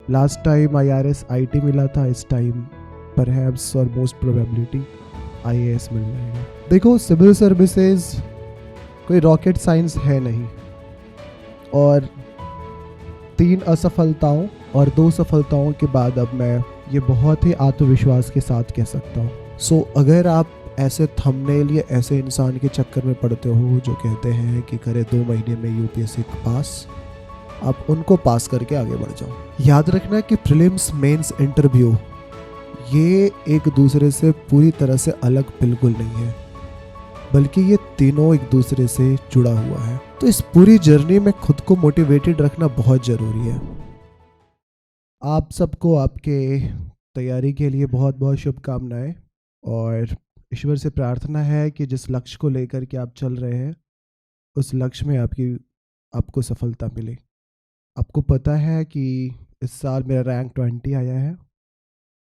Last time IRS IT मिला था, इस टाइम परहैप्स और मोस्ट प्रोबेबिलिटी IAS मिल जाएगा। देखो, सिविल सर्विसेज कोई रॉकेट साइंस है नहीं, और 3 असफलताओं और 2 सफलताओं के बाद अब मैं ये बहुत ही आत्मविश्वास के साथ कह सकता हूँ। सो अगर आप ऐसे थंबनेल या ऐसे इंसान के चक्कर में पड़ते हो जो कहते हैं कि करे 2 महीने में UPSC पास, आप उनको पास करके आगे बढ़ जाओ। याद रखना कि प्रीलिम्स, मेंस, इंटरव्यू ये एक दूसरे से पूरी तरह से अलग बिल्कुल नहीं है, बल्कि ये तीनों एक दूसरे से जुड़ा हुआ है। तो इस पूरी जर्नी में खुद को मोटिवेटेड रखना बहुत ज़रूरी है। आप सबको आपके तैयारी के लिए बहुत बहुत शुभकामनाएं, और ईश्वर से प्रार्थना है कि जिस लक्ष्य को लेकर के आप चल रहे हैं उस लक्ष्य में आपको सफलता मिले। आपको पता है कि इस साल मेरा रैंक 20 आया है।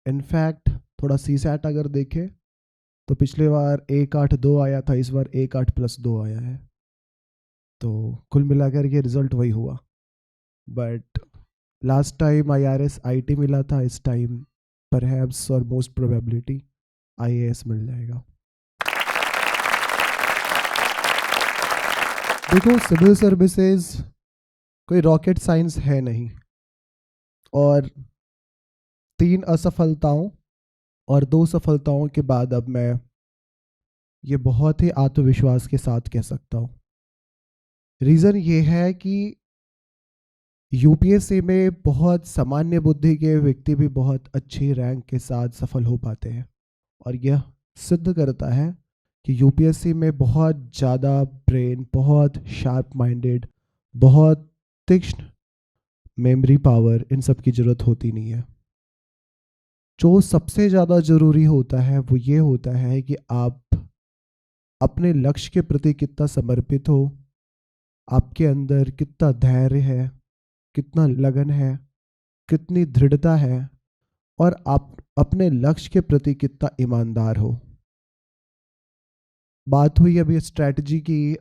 इनफैक्ट थोड़ा CSAT अगर देखें तो पिछले बार 182 आया था, इस बार 18+2 आया है। तो कुल मिलाकर ये रिज़ल्ट वही हुआ। But last time IRS IT मिला था, इस टाइम परहैप्स और मोस्ट प्रोबेबिलिटी IAS मिल जाएगा। देखो, सिविल सर्विसेज कोई रॉकेट साइंस है नहीं, और 3 असफलताओं और 2 सफलताओं के बाद अब मैं ये बहुत ही आत्मविश्वास के साथ कह सकता हूँ। रीज़न ये है कि UPSC में बहुत सामान्य बुद्धि के व्यक्ति भी बहुत अच्छी रैंक के साथ सफल हो पाते हैं, और यह सिद्ध करता है कि UPSC में बहुत ज़्यादा ब्रेन, बहुत शार्प माइंडेड, बहुत तीक्ष्ण मेमोरी पावर, इन सब की ज़रूरत होती नहीं है। जो सबसे ज़्यादा ज़रूरी होता है वो ये होता है कि आप अपने लक्ष्य के प्रति कितना समर्पित हो, आपके अंदर कितना धैर्य है, कितना लगन है, कितनी दृढ़ता है, और आप अपने लक्ष्य के प्रति कितना ईमानदार हो। बात हुई अभी स्ट्रैटेजी की,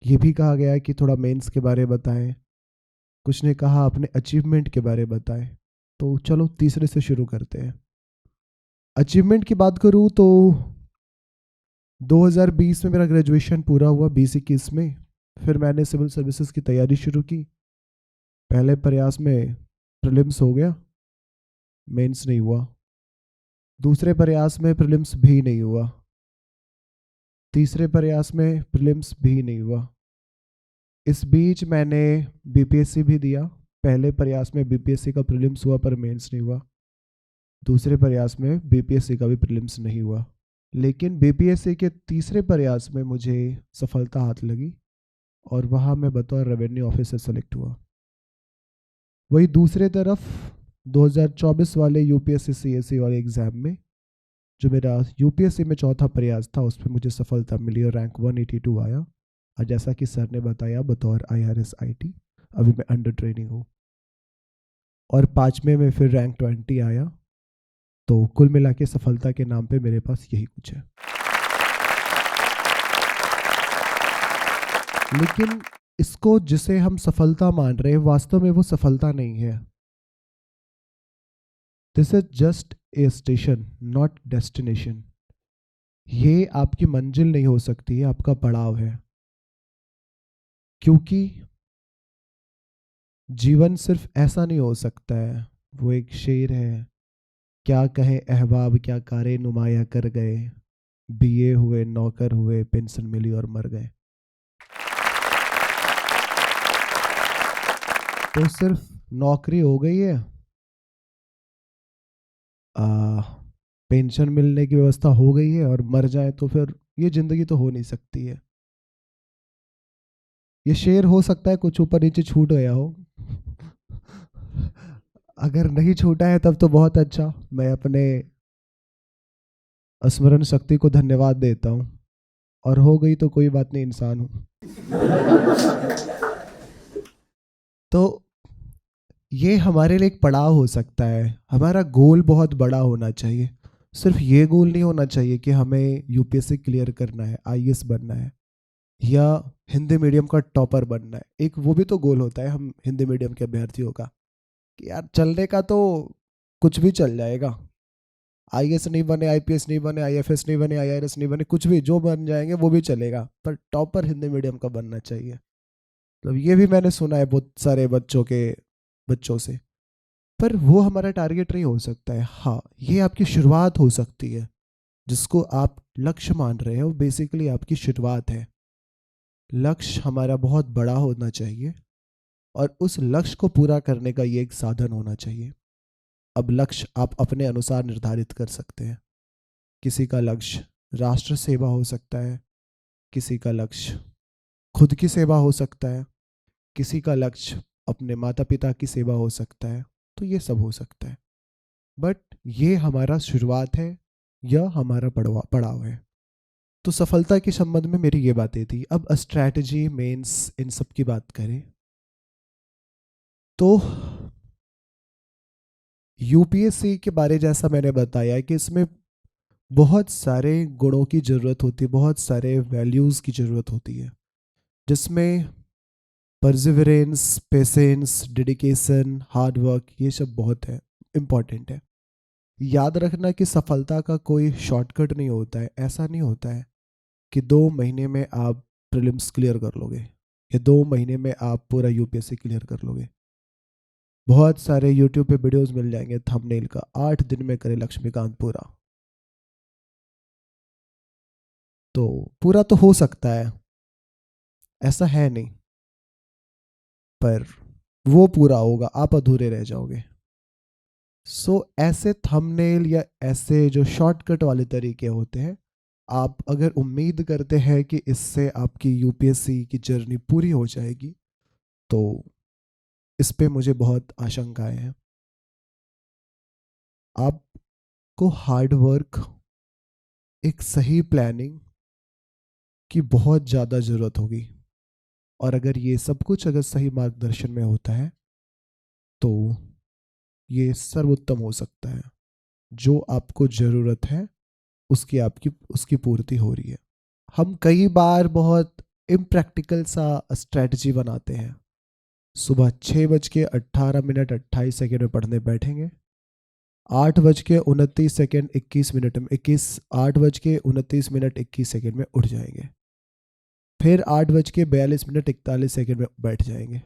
ये भी कहा गया है कि थोड़ा मेंस के बारे में बताएं, कुछ ने कहा अपने अचीवमेंट के बारे में बताएं। तो चलो तीसरे से शुरू करते हैं। अचीवमेंट की बात करूं तो 2020 में मेरा ग्रेजुएशन पूरा हुआ, 2021 में। फिर मैंने सिविल सर्विसेज की तैयारी शुरू की। पहले प्रयास में प्रीलिम्स हो गया, मेंस नहीं हुआ। दूसरे प्रयास में प्रीलिम्स भी नहीं हुआ। तीसरे प्रयास में प्रीलिम्स भी नहीं हुआ। इस बीच मैंने BPSC भी दिया। पहले प्रयास में BPSC का प्रीलिम्स हुआ पर मेंस नहीं हुआ। दूसरे प्रयास में BPSC का भी प्रीलिम्स नहीं हुआ। लेकिन BPSC के तीसरे प्रयास में मुझे सफलता हाथ लगी, और वहाँ मैं बतौर रेवेन्यू ऑफिसर सेलेक्ट हुआ। वही दूसरे तरफ 2024 वाले UPSC CSE वाले एग्ज़ाम में, जो मेरा UPSC में चौथा प्रयास था, उसमें मुझे सफलता मिली और रैंक 182 आया। और जैसा कि सर ने बताया, बतौर IRS IT अभी मैं अंडर ट्रेनिंग हूँ। और 5वें में फिर रैंक 20 आया। तो कुल मिला के सफलता के नाम पे मेरे पास यही कुछ है। लेकिन इसको जिसे हम सफलता मान रहे हैं, वास्तव में वो सफलता नहीं है। This is just a station, not destination. ये आपकी मंजिल नहीं हो सकती है, आपका पड़ाव है। क्योंकि जीवन सिर्फ ऐसा नहीं हो सकता है। वो एक शेर है, क्या कहे अहबाब क्या कारे नुमाया कर गए, BA हुए, नौकर हुए, पेंशन मिली और मर गए। तो सिर्फ नौकरी हो गई है, पेंशन मिलने की व्यवस्था हो गई है और मर जाए, तो फिर ये जिंदगी तो हो नहीं सकती है। ये शेर हो सकता है कुछ ऊपर नीचे छूट गया हो। अगर नहीं छूटा है तब तो बहुत अच्छा, मैं अपने स्मरण शक्ति को धन्यवाद देता हूँ। और हो गई तो कोई बात नहीं, इंसान हूँ। तो ये हमारे लिए एक पड़ाव हो सकता है। हमारा गोल बहुत बड़ा होना चाहिए। सिर्फ ये गोल नहीं होना चाहिए कि हमें UPSC क्लियर करना है, IAS बनना है, या हिंदी मीडियम का टॉपर बनना है। एक वो भी तो गोल होता है हम हिंदी मीडियम के अभ्यर्थियों का। कि यार चलने का तो कुछ भी चल जाएगा, आईएएस नहीं बने, आईपीएस नहीं बने, आईएफएस नहीं बने, आईआरएस नहीं बने, कुछ भी जो बन जाएंगे वो भी चलेगा, पर टॉपर हिंदी मीडियम का बनना चाहिए। मतलब ये भी मैंने सुना है बहुत सारे बच्चों से। पर वो हमारा टारगेट नहीं हो सकता है। हाँ, ये आपकी शुरुआत हो सकती है, जिसको आप लक्ष्य मान रहे हो बेसिकली आपकी शुरुआत है। लक्ष्य हमारा बहुत बड़ा होना चाहिए और उस लक्ष्य को पूरा करने का ये एक साधन होना चाहिए। अब लक्ष्य आप अपने अनुसार निर्धारित कर सकते हैं। किसी का लक्ष्य राष्ट्र सेवा हो सकता है, किसी का लक्ष्य खुद की सेवा हो सकता है, किसी का लक्ष्य अपने माता पिता की सेवा हो सकता है। तो ये सब हो सकता है, बट ये हमारा शुरुआत है या हमारा पड़ाव है। तो सफलता के संबंध में मेरी ये बातें थी। अब स्ट्रैटेजी, मेंस, इन सब की बात करें तो यूपीएससी के बारे जैसा मैंने बताया कि इसमें बहुत सारे गुणों की ज़रूरत होती है, बहुत सारे वैल्यूज़ की ज़रूरत होती है, जिसमें perseverance, patience, dedication, hard work, ये सब बहुत है, इम्पॉर्टेंट है। याद रखना कि सफलता का कोई शॉर्टकट नहीं होता है। ऐसा नहीं होता है कि 2 महीने में आप प्रीलिम्स क्लियर कर लोगे या 2 महीने में आप पूरा यूपीएससी क्लियर कर लोगे। बहुत सारे यूट्यूब पे वीडियोस मिल जाएंगे थंबनेल का, 8 दिन में करे लक्ष्मीकांत पूरा। तो पूरा तो हो सकता है, ऐसा है नहीं, पर वो पूरा होगा, आप अधूरे रह जाओगे। ऐसे थंबनेल या ऐसे जो शॉर्टकट वाले तरीके होते हैं, आप अगर उम्मीद करते हैं कि इससे आपकी यूपीएससी की जर्नी पूरी हो जाएगी, तो इस पे मुझे बहुत आशंकाएं हैं। आपको हार्ड वर्क, एक सही प्लानिंग की बहुत ज़्यादा ज़रूरत होगी, और अगर ये सब कुछ अगर सही मार्गदर्शन में होता है तो ये सर्वोत्तम हो सकता है। जो आपको ज़रूरत है उसकी पूर्ति हो रही है। हम कई बार बहुत इम्प्रैक्टिकल सा स्ट्रेटजी बनाते हैं। सुबह 6:18 28 में पढ़ने बैठेंगे, 8:29 में 8:29 में उठ जाएंगे, फिर 8:42 में बैठ जाएंगे।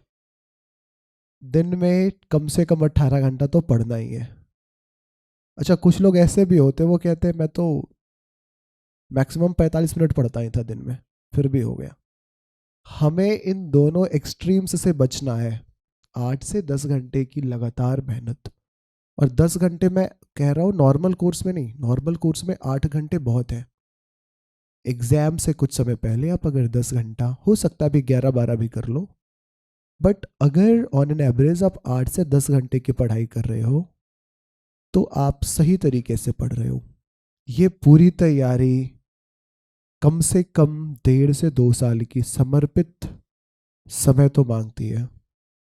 दिन में कम से कम 18 घंटा तो पढ़ना ही है। अच्छा, कुछ लोग ऐसे भी होते हैं, वो कहते हैं मैं तो मैक्सिमम 45 मिनट पढ़ता ही था दिन में, फिर भी हो गया। हमें इन दोनों एक्सट्रीम्स से बचना है। 8 से 10 घंटे की लगातार मेहनत, और 10 घंटे मैं कह रहा हूँ नॉर्मल कोर्स में नहीं, नॉर्मल कोर्स में 8 घंटे बहुत है। एग्जाम से कुछ समय पहले आप अगर 10 घंटा, हो सकता है अभी 11 12 भी कर लो, बट अगर ऑन एन एवरेज आप 8 से 10 घंटे की पढ़ाई कर रहे हो तो आप सही तरीके से पढ़ रहे हो। ये पूरी तैयारी कम से कम 1.5 से 2 साल की समर्पित समय तो मांगती है।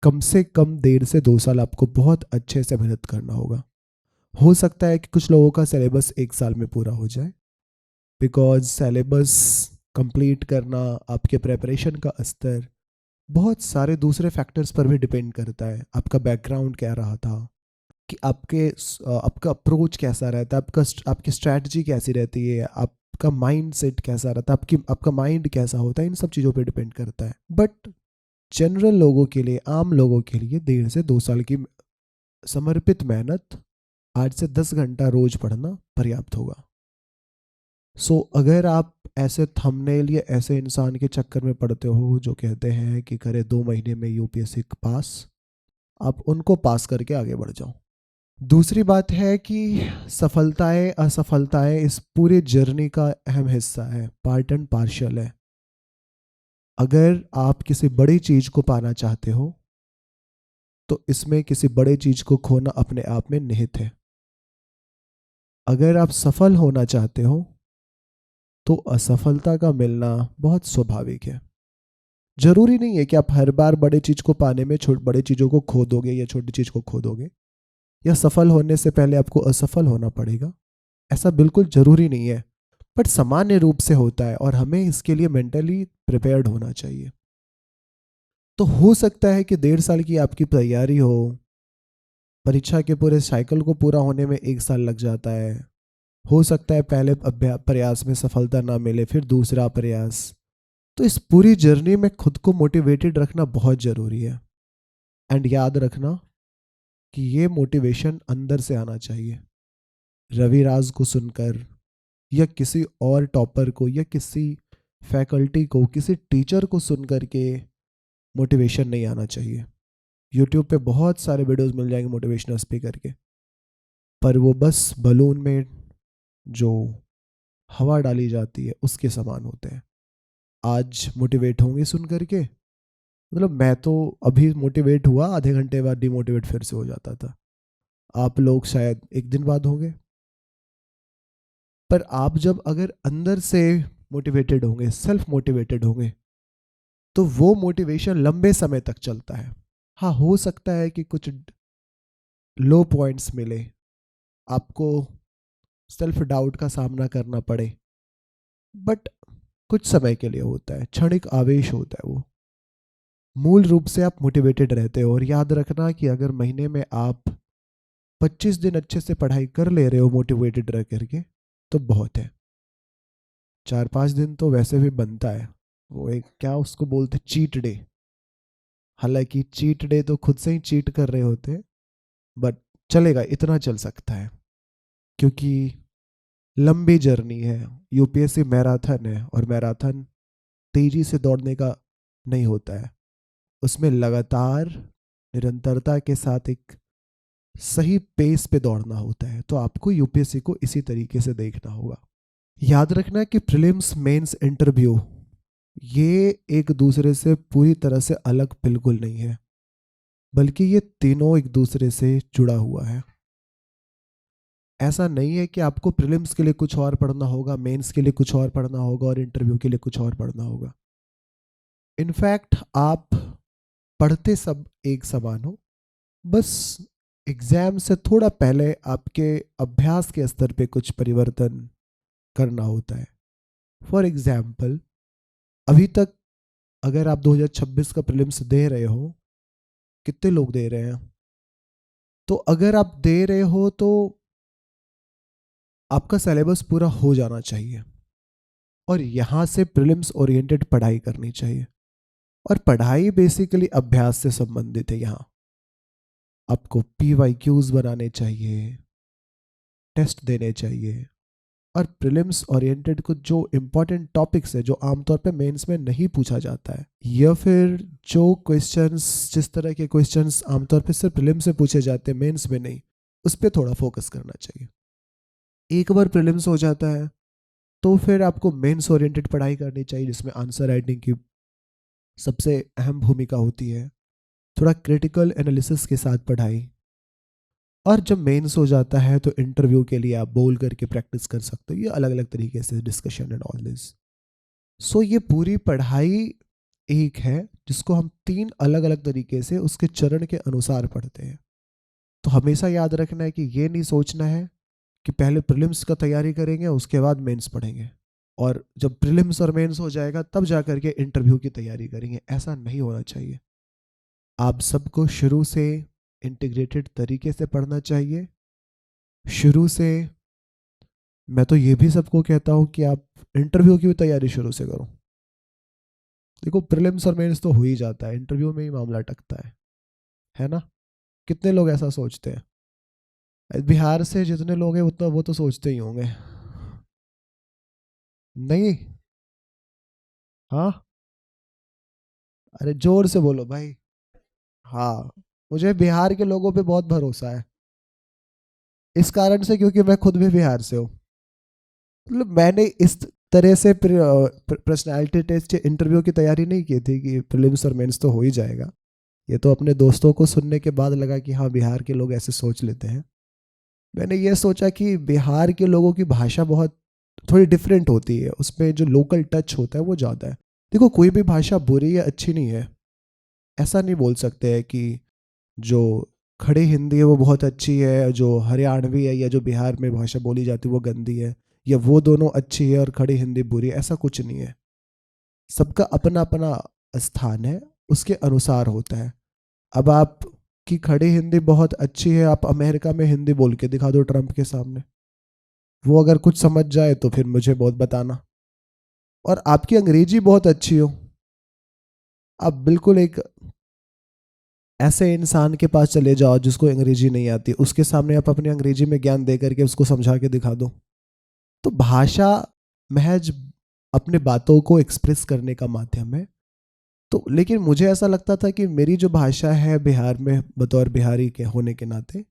कम से कम 1.5 से 2 साल आपको बहुत अच्छे से मेहनत करना होगा। हो सकता है कि कुछ लोगों का सिलेबस 1 साल में पूरा हो जाए, बिकॉज सिलेबस कंप्लीट करना, आपके प्रेपरेशन का स्तर बहुत सारे दूसरे फैक्टर्स पर भी डिपेंड करता है। आपका बैकग्राउंड क्या रहा था, कि आपका अप्रोच कैसा रहता है, आपकी स्ट्रैटेजी कैसी रहती है, आपका माइंड सेट कैसा रहता है, आपका माइंड कैसा होता है, इन सब चीज़ों पे डिपेंड करता है। बट जनरल लोगों के लिए, आम लोगों के लिए 1.5 से 2 साल की समर्पित मेहनत, 8 से 10 घंटा रोज पढ़ना पर्याप्त होगा। अगर आप ऐसे थंबनेल या ऐसे इंसान के चक्कर में पढ़ते हो जो कहते हैं कि करे 2 महीने में यूपीएससी पास, आप उनको पास करके आगे बढ़ जाओ। दूसरी बात है कि सफलताएं असफलताएं इस पूरे जर्नी का अहम हिस्सा है, पार्ट एंड पार्शल है। अगर आप किसी बड़ी चीज को पाना चाहते हो तो इसमें किसी बड़े चीज को खोना अपने आप में निहित है। अगर आप सफल होना चाहते हो तो असफलता का मिलना बहुत स्वाभाविक है। जरूरी नहीं है कि आप हर बार बड़े चीज को पाने में बड़े चीजों को खो दोगे या छोटी चीज को खो दोगे, या सफल होने से पहले आपको असफल होना पड़ेगा। ऐसा बिल्कुल जरूरी नहीं है, बट सामान्य रूप से होता है और हमें इसके लिए मेंटली प्रिपेयर्ड होना चाहिए। तो हो सकता है कि 1.5 साल की आपकी तैयारी हो, परीक्षा के पूरे साइकिल को पूरा होने में 1 साल लग जाता है। हो सकता है पहले प्रयास में सफलता ना मिले, फिर दूसरा प्रयास। तो इस पूरी जर्नी में खुद को मोटिवेटेड रखना बहुत ज़रूरी है। एंड याद रखना कि ये मोटिवेशन अंदर से आना चाहिए। रवि राज को सुनकर या किसी और टॉपर को या किसी फैकल्टी को, किसी टीचर को सुनकर के मोटिवेशन नहीं आना चाहिए। यूट्यूब पे बहुत सारे वीडियोस मिल जाएंगे मोटिवेशनल स्पीकर के, पर वो बस बलून में जो हवा डाली जाती है उसके समान होते हैं। आज मोटिवेट होंगे सुन करके, मतलब मैं तो अभी मोटिवेट हुआ, आधे घंटे बाद डिमोटिवेट फिर से हो जाता था। आप लोग शायद एक दिन बाद होंगे। पर आप जब अगर अंदर से मोटिवेटेड होंगे, सेल्फ मोटिवेटेड होंगे, तो वो मोटिवेशन लंबे समय तक चलता है। हाँ, हो सकता है कि कुछ लो पॉइंट्स मिले, आपको सेल्फ डाउट का सामना करना पड़े, बट कुछ समय के लिए होता है, क्षणिक आवेश होता है वो। मूल रूप से आप मोटिवेटेड रहते हो। और याद रखना कि अगर महीने में आप 25 दिन अच्छे से पढ़ाई कर ले रहे हो मोटिवेटेड रह करके, तो बहुत है। 4-5 दिन तो वैसे भी बनता है, वो एक क्या उसको बोलते, चीट डे। हालांकि चीट डे तो खुद से ही चीट कर रहे होते हैं, बट चलेगा, इतना चल सकता है, क्योंकि लंबी जर्नी है। यूपीएससी मैराथन है, और मैराथन तेजी से दौड़ने का नहीं होता है। उसमें लगातार निरंतरता के साथ एक सही पेस पे दौड़ना होता है। तो आपको यूपीएससी को इसी तरीके से देखना होगा। याद रखना कि प्रीलिम्स, मेंस, इंटरव्यू ये एक दूसरे से पूरी तरह से अलग बिल्कुल नहीं है, बल्कि ये तीनों एक दूसरे से जुड़ा हुआ है। ऐसा नहीं है कि आपको प्रीलिम्स के लिए कुछ और पढ़ना होगा, मेंस के लिए कुछ और पढ़ना होगा और इंटरव्यू के लिए कुछ और पढ़ना होगा। इनफैक्ट आप पढ़ते सब एक समान हो, बस एग्जाम से थोड़ा पहले आपके अभ्यास के स्तर पे कुछ परिवर्तन करना होता है। फॉर एग्जाम्पल, अभी तक अगर आप 2026 का प्रीलिम्स दे रहे हो, कितने लोग दे रहे हैं? तो अगर आप दे रहे हो तो आपका सिलेबस पूरा हो जाना चाहिए, और यहाँ से प्रीलिम्स ओरिएंटेड पढ़ाई करनी चाहिए। और पढ़ाई बेसिकली अभ्यास से संबंधित है। यहाँ आपको PYQs बनाने चाहिए, टेस्ट देने चाहिए, और प्रीलिम्स ओरिएंटेड कुछ जो इम्पोर्टेंट टॉपिक्स है जो आमतौर पे मेंस में नहीं पूछा जाता है, या फिर जो क्वेश्चंस, जिस तरह के क्वेश्चंस आमतौर पे सिर्फ प्रीलिम्स में पूछे जाते हैं, मेंस में नहीं, उस पर थोड़ा फोकस करना चाहिए। एक बार प्रीलिम्स हो जाता है तो फिर आपको मेंस ओरिएंटेड पढ़ाई करनी चाहिए, जिसमें आंसर राइटिंग की सबसे अहम भूमिका होती है, थोड़ा क्रिटिकल एनालिसिस के साथ पढ़ाई। और जब मेंस हो जाता है तो इंटरव्यू के लिए आप बोल करके प्रैक्टिस कर सकते हो, ये अलग अलग तरीके से डिस्कशन एंड ऑल दिस। सो ये पूरी पढ़ाई एक है जिसको हम 3 अलग अलग तरीके से उसके चरण के अनुसार पढ़ते हैं। तो हमेशा याद रखना है कि ये नहीं सोचना है कि पहले प्रीलिम्स का तैयारी करेंगे उसके बाद मेंस पढ़ेंगे, और जब प्रीलिम्स और मेंस हो जाएगा तब जा करके इंटरव्यू की तैयारी करेंगे। ऐसा नहीं होना चाहिए। आप सबको शुरू से इंटीग्रेटेड तरीके से पढ़ना चाहिए। शुरू से मैं तो ये भी सबको कहता हूँ कि आप इंटरव्यू की भी तैयारी शुरू से करो। देखो, प्रीलिम्स और मेंस तो हो ही जाता है, इंटरव्यू में ही मामला अटकता है ना? कितने लोग ऐसा सोचते हैं? बिहार से जितने लोग हैं उतना वो तो सोचते ही होंगे। नहीं? हाँ, अरे जोर से बोलो भाई। हाँ, मुझे बिहार के लोगों पे बहुत भरोसा है, इस कारण से क्योंकि मैं खुद भी बिहार से हूँ। मतलब मैंने इस तरह से पर्सनालिटी टेस्ट इंटरव्यू की तैयारी नहीं की थी कि प्रीलिम्स और मेंस तो हो ही जाएगा। ये तो अपने दोस्तों को सुनने के बाद लगा कि हाँ, बिहार के लोग ऐसे सोच लेते हैं। मैंने ये सोचा कि बिहार के लोगों की भाषा बहुत थोड़ी डिफरेंट होती है, उसमें जो लोकल टच होता है वो ज़्यादा है। देखो, कोई भी भाषा बुरी या अच्छी नहीं है, ऐसा नहीं बोल सकते हैं कि जो खड़ी हिंदी है वो बहुत अच्छी है, जो हरियाणवी है या जो बिहार में भाषा बोली जाती है वो गंदी है, या वो दोनों अच्छी है और खड़ी हिंदी बुरी है। ऐसा कुछ नहीं है। सबका अपना अपना स्थान है, उसके अनुसार होता है। अब आप की खड़ी हिंदी बहुत अच्छी है, आप अमेरिका में हिंदी बोल के दिखा दो ट्रंप के सामने, वो अगर कुछ समझ जाए तो फिर मुझे बहुत बताना। और आपकी अंग्रेजी बहुत अच्छी हो, आप बिल्कुल एक ऐसे इंसान के पास चले जाओ जिसको अंग्रेजी नहीं आती, उसके सामने आप अपनी अंग्रेजी में ज्ञान दे करके उसको समझा के दिखा दो। तो भाषा महज अपने बातों को एक्सप्रेस करने का माध्यम है। तो लेकिन मुझे ऐसा लगता था कि मेरी जो भाषा है बिहार में बतौर बिहारी के होने के नाते,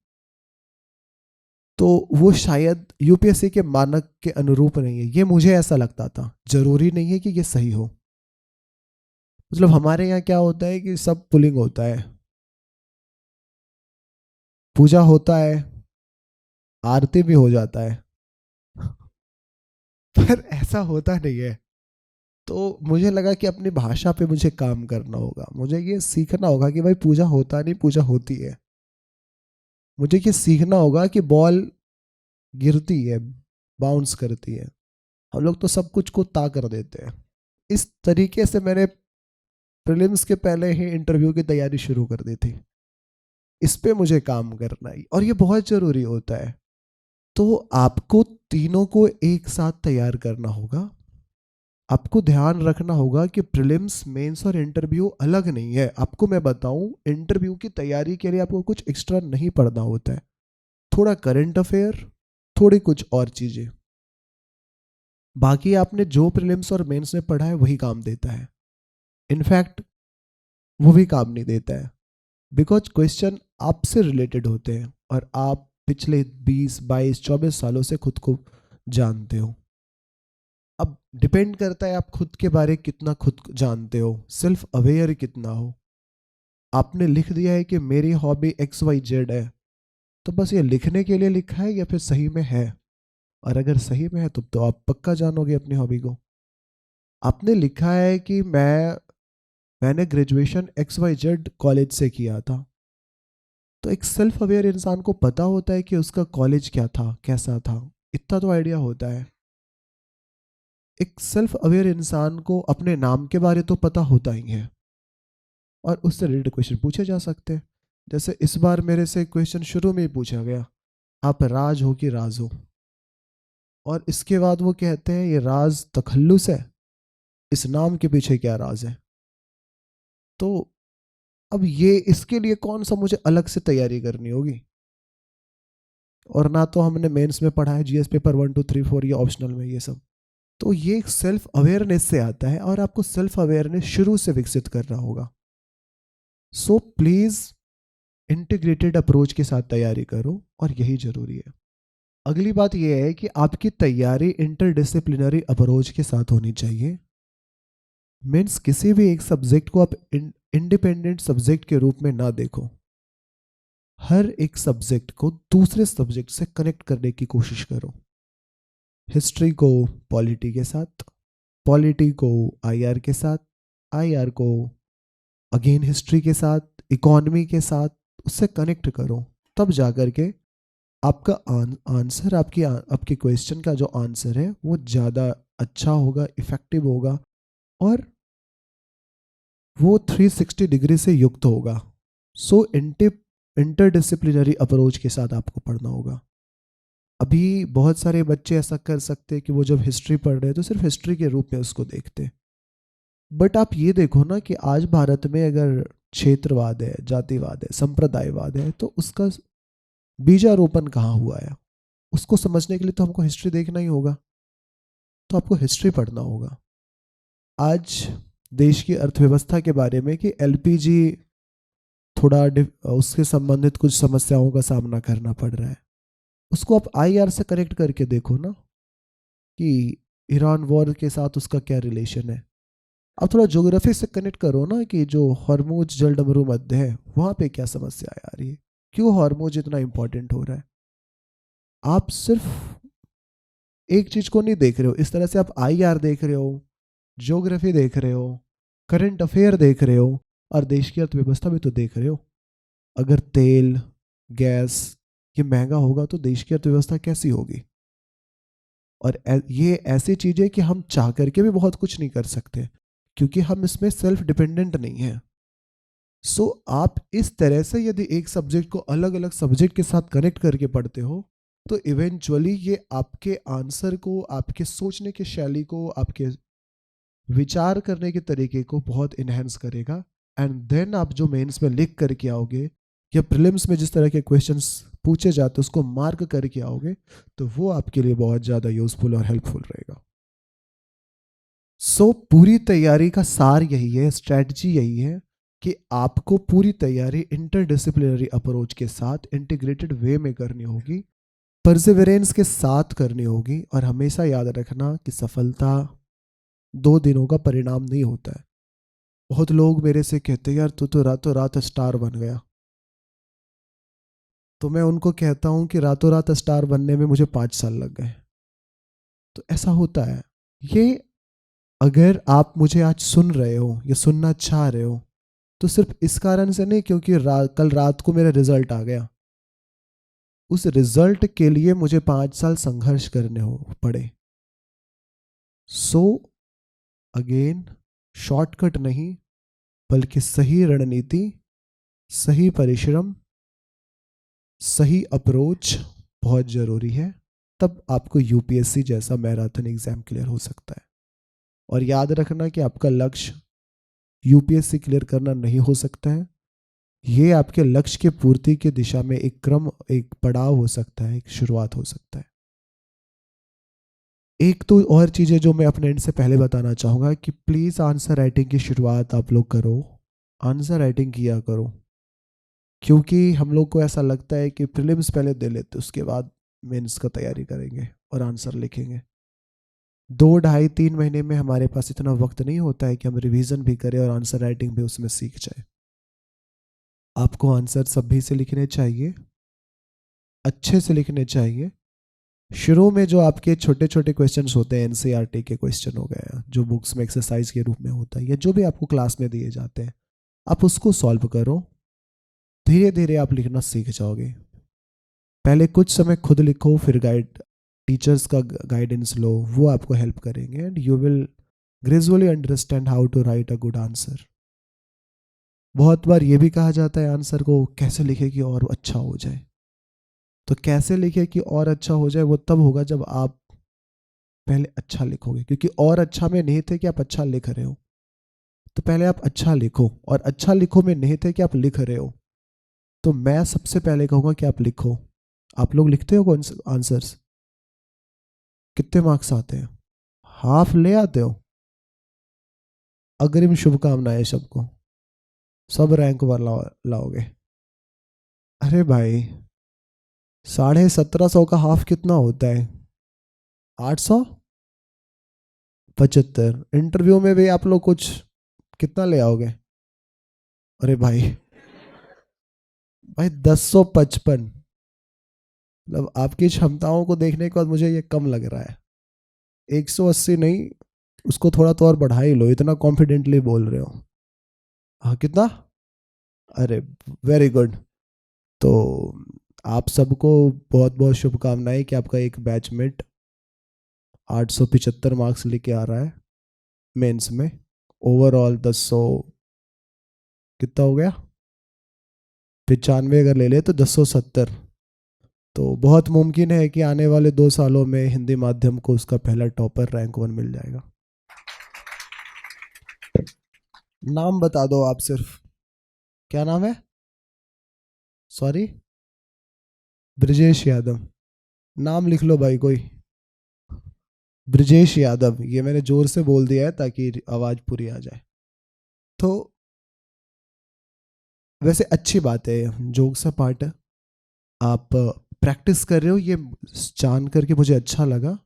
तो वो शायद यूपीएससी के मानक के अनुरूप नहीं है, ये मुझे ऐसा लगता था। जरूरी नहीं है कि ये सही हो। मतलब हमारे यहाँ क्या होता है कि सब पुलिंग होता है, पूजा होता है, आरती भी हो जाता है, पर ऐसा होता नहीं है। तो मुझे लगा कि अपनी भाषा पे मुझे काम करना होगा, मुझे ये सीखना होगा कि भाई पूजा होता नहीं, पूजा होती है। मुझे ये सीखना होगा कि बॉल गिरती है, बाउंस करती है, हम लोग तो सब कुछ को ता कर देते हैं। इस तरीके से मैंने प्रीलिम्स के पहले ही इंटरव्यू की तैयारी शुरू कर दी थी। इस पे मुझे काम करना है और ये बहुत ज़रूरी होता है। तो आपको तीनों को एक साथ तैयार करना होगा। आपको ध्यान रखना होगा कि प्रीलिम्स, मेंस और इंटरव्यू अलग नहीं है। आपको मैं बताऊं, इंटरव्यू की तैयारी के लिए आपको कुछ एक्स्ट्रा नहीं पढ़ना होता है, थोड़ा करंट अफेयर, थोड़ी कुछ और चीज़ें। बाकी आपने जो प्रीलिम्स और मेंस में पढ़ा है वही काम देता है। इनफैक्ट वो भी काम नहीं देता है, बिकॉज क्वेश्चन आपसे रिलेटेड होते हैं और आप पिछले 20, 22, 24 सालों से खुद को जानते हो। अब डिपेंड करता है आप खुद के बारे कितना खुद जानते हो, सेल्फ अवेयर कितना हो। आपने लिख दिया है कि मेरी हॉबी XYZ है, तो बस ये लिखने के लिए लिखा है या फिर सही में है? और अगर सही में है तो आप पक्का जानोगे अपनी हॉबी को। आपने लिखा है कि मैंने ग्रेजुएशन XYZ कॉलेज से किया था, तो एक सेल्फ अवेयर इंसान को पता होता है कि उसका कॉलेज क्या था, कैसा था, इतना तो आइडिया होता है। एक सेल्फ अवेयर इंसान को अपने नाम के बारे तो पता होता ही है और उससे रिलेटेड क्वेश्चन पूछे जा सकते हैं। जैसे इस बार मेरे से क्वेश्चन शुरू में ही पूछा गया, आप राज हो कि राज हो? और इसके बाद वो कहते हैं ये राज तखल्लुस है, इस नाम के पीछे क्या राज है? तो अब ये इसके लिए कौन सा मुझे अलग से तैयारी करनी होगी? और ना तो हमने मेंस में पढ़ा है जीएस पेपर 1, 2, 3, 4, ये ऑप्शनल में ये सब। तो ये सेल्फ अवेयरनेस से आता है और आपको सेल्फ अवेयरनेस शुरू से विकसित करना होगा। सो प्लीज इंटीग्रेटेड अप्रोच के साथ तैयारी करो और यही जरूरी है। अगली बात यह है कि आपकी तैयारी इंटरडिसिप्लिनरी अप्रोच के साथ होनी चाहिए। मीन्स किसी भी एक सब्जेक्ट को आप इंडिपेंडेंट सब्जेक्ट के रूप में ना देखो, हर एक सब्जेक्ट को दूसरे सब्जेक्ट से कनेक्ट करने की कोशिश करो। हिस्ट्री को पॉलिटी के साथ, पॉलिटी को आईआर के साथ, आईआर को अगेन हिस्ट्री के साथ, इकोनॉमी के साथ, उससे कनेक्ट करो। तब जाकर के आपका आंसर, आपके क्वेश्चन का जो आंसर है वो ज़्यादा अच्छा होगा, इफेक्टिव होगा और वो 360 डिग्री से युक्त होगा। सो इंटरडिसिप्लिनरी अप्रोच के साथ आपको पढ़ना होगा। अभी बहुत सारे बच्चे ऐसा कर सकते हैं कि वो जब हिस्ट्री पढ़ रहे हैं तो सिर्फ हिस्ट्री के रूप में उसको देखते हैं। बट आप ये देखो ना कि आज भारत में अगर क्षेत्रवाद है, जातिवाद है, संप्रदायवाद है, तो उसका बीजारोपण कहाँ हुआ है? उसको समझने के लिए तो हमको हिस्ट्री देखना ही होगा। तो आपको हिस्ट्री पढ़ना होगा। आज देश की अर्थव्यवस्था के बारे में कि एलपीजी थोड़ा उससे संबंधित कुछ समस्याओं का सामना करना पड़ रहा है, उसको आप आईआर से कनेक्ट करके देखो ना कि ईरान वॉर के साथ उसका क्या रिलेशन है। आप थोड़ा ज्योग्राफी से कनेक्ट करो ना कि जो हॉर्मुज जलडमरू मध्य है वहाँ पे क्या समस्या आ रही है, क्यों हॉर्मुज इतना इंपॉर्टेंट हो रहा है। आप सिर्फ एक चीज को नहीं देख रहे हो, इस तरह से आप आईआर देख रहे हो, ज्योग्राफी देख रहे हो, करंट अफेयर देख रहे हो और देश की अर्थव्यवस्था भी तो देख रहे हो। अगर तेल, गैस ये महंगा होगा तो देश की अर्थव्यवस्था कैसी होगी? और ये ऐसी चीजें कि हम चाह करके भी बहुत कुछ नहीं कर सकते क्योंकि हम इसमें सेल्फ डिपेंडेंट नहीं है। सो आप इस तरह से यदि एक सब्जेक्ट को अलग अलग सब्जेक्ट के साथ कनेक्ट करके पढ़ते हो तो इवेंचुअली ये आपके आंसर को, आपके सोचने की शैली को, आपके विचार करने के तरीके को बहुत इन्हेंस करेगा। एंड देन आप जो मेंस में लिख करके आओगे या प्रीलिम्स में जिस तरह के क्वेश्चंस पूछे जाते उसको मार्क करके आओगे तो वो आपके लिए बहुत ज़्यादा यूजफुल और हेल्पफुल रहेगा। सो पूरी तैयारी का सार यही है, स्ट्रेटजी यही है कि आपको पूरी तैयारी इंटरडिसिप्लिनरी अप्रोच के साथ इंटीग्रेटेड वे में करनी होगी, परसिवरेंस के साथ करनी होगी। और हमेशा याद रखना कि सफलता 2 दिनों का परिणाम नहीं होता है। बहुत लोग मेरे से कहते हैं यार तू तो रातों रात स्टार बन गया, तो मैं उनको कहता हूं कि रातों रात स्टार बनने में मुझे 5 साल लग गए। तो ऐसा होता है। ये अगर आप मुझे आज सुन रहे हो या सुनना चाह रहे हो तो सिर्फ इस कारण से नहीं क्योंकि कल रात को मेरा रिजल्ट आ गया। उस रिजल्ट के लिए मुझे 5 साल संघर्ष करने हो पड़े। सो अगेन, शॉर्टकट नहीं बल्कि सही रणनीति, सही परिश्रम, सही अप्रोच बहुत ज़रूरी है। तब आपको यूपीएससी जैसा मैराथन एग्जाम क्लियर हो सकता है। और याद रखना कि आपका लक्ष्य यूपीएससी क्लियर करना नहीं हो सकता है। ये आपके लक्ष्य के पूर्ति की दिशा में एक क्रम, एक पड़ाव हो सकता है, एक शुरुआत हो सकता है। एक तो और चीज़ें जो मैं अपने एंड से पहले बताना चाहूँगा कि प्लीज़ आंसर राइटिंग की शुरुआत आप लोग करो, आंसर राइटिंग किया करो। क्योंकि हम लोग को ऐसा लगता है कि प्रीलिम्स पहले दे लेते उसके बाद मेंस का तैयारी करेंगे और आंसर लिखेंगे। 2 ढाई 3 महीने में हमारे पास इतना वक्त नहीं होता है कि हम रिवीजन भी करें और आंसर राइटिंग भी उसमें सीख जाए। आपको आंसर सभी से लिखने चाहिए, अच्छे से लिखने चाहिए। शुरू में जो आपके छोटे छोटे क्वेश्चंस होते हैं, एनसीईआरटी के क्वेश्चन हो गए जो बुक्स में एक्सरसाइज के रूप में होता है या जो भी आपको क्लास में दिए जाते हैं, आप उसको सॉल्व करो। धीरे धीरे आप लिखना सीख जाओगे। पहले कुछ समय खुद लिखो, फिर टीचर्स का गाइडेंस लो, वो आपको हेल्प करेंगे and you will gradually understand how to write a good answer. बहुत बार ये भी कहा जाता है आंसर को कैसे लिखे कि और अच्छा हो जाए। तो कैसे लिखे कि और अच्छा हो जाए वो तब होगा जब आप पहले अच्छा लिखोगे, क्योंकि और अच्छा में नहीं थे कि आप अच्छा लिख रहे हो। तो पहले आप अच्छा लिखो, और अच्छा लिखो में नहीं थे कि आप लिख रहे हो। तो मैं सबसे पहले कहूँगा कि आप लिखो। आप लोग लिखते हो कौन आंसर्स? कितने मार्क्स आते हैं? हाफ ले आते हो? अग्रिम शुभकामनाएं सबको, सब रैंक वन लाओगे। अरे भाई, 1750 का हाफ कितना होता है? 875। इंटरव्यू में भी आप लोग कुछ कितना ले आओगे? अरे भाई, 1055। मतलब आपकी क्षमताओं को देखने के बाद मुझे ये कम लग रहा है। 180 नहीं, उसको थोड़ा तो और बढ़ा ही लो, इतना कॉन्फिडेंटली बोल रहे हो। हाँ, कितना? अरे वेरी गुड। तो आप सबको बहुत बहुत शुभकामनाएं कि आपका एक बैचमेट 875 मार्क्स लेके आ रहा है मेंस में। ओवरऑल 10 कितना हो गया? 95 अगर ले ले तो 1070। तो बहुत मुमकिन है कि आने वाले 2 सालों में हिंदी माध्यम को उसका पहला टॉपर रैंक 1 मिल जाएगा। नाम बता दो आप सिर्फ, क्या नाम है? सॉरी, ब्रजेश यादव। नाम लिख लो भाई कोई। ब्रजेश यादव, ये मैंने जोर से बोल दिया है ताकि आवाज पूरी आ जाए। तो वैसे अच्छी बात है, जोक सा पार्ट है। आप प्रैक्टिस कर रहे हो, ये जान करके मुझे अच्छा लगा।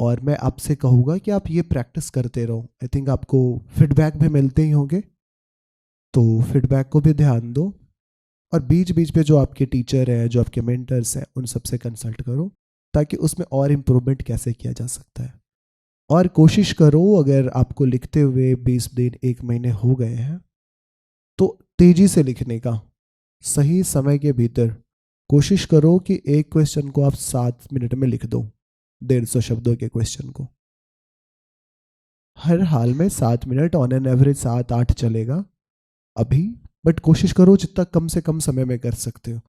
और मैं आपसे कहूँगा कि आप ये प्रैक्टिस करते रहो। आई थिंक आपको फीडबैक भी मिलते ही होंगे, तो फीडबैक को भी ध्यान दो। और बीच बीच पे जो आपके टीचर हैं, जो आपके मेंटर्स हैं, उन सबसे कंसल्ट करो ताकि उसमें और इम्प्रूवमेंट कैसे किया जा सकता है। और कोशिश करो, अगर आपको लिखते हुए 20 दिन 1 महीने हो गए हैं तो तेजी से लिखने का, सही समय के भीतर कोशिश करो कि एक क्वेश्चन को आप 7 मिनट में लिख दो। 150 शब्दों के क्वेश्चन को हर हाल में 7 मिनट, ऑन एन एवरेज 7-8 चलेगा। अभी बट कोशिश करो जितना कम से कम समय में कर सकते हो।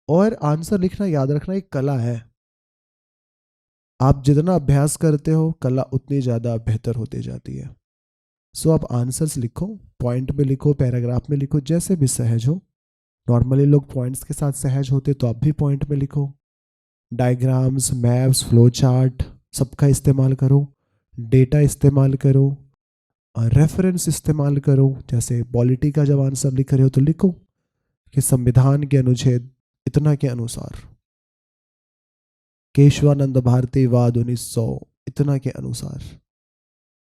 और आंसर लिखना याद रखना एक कला है। आप जितना अभ्यास करते हो कला उतनी ज़्यादा बेहतर होती जाती है। सो आप आंसर्स लिखो, पॉइंट में लिखो, पैराग्राफ में लिखो, जैसे भी सहज हो। नॉर्मली लोग पॉइंट्स के साथ सहज होते तो आप भी पॉइंट में लिखो। डायग्राम्स, मैप्स, फ्लो चार्ट सबका इस्तेमाल करो। डेटा इस्तेमाल करो, रेफरेंस इस्तेमाल करो। जैसे पॉलिटी का जब आंसर लिख रहे हो तो लिखो कि संविधान के अनुच्छेद इतना के अनुसार, केशवानंद भारतीवाद 1900 इतना के अनुसार।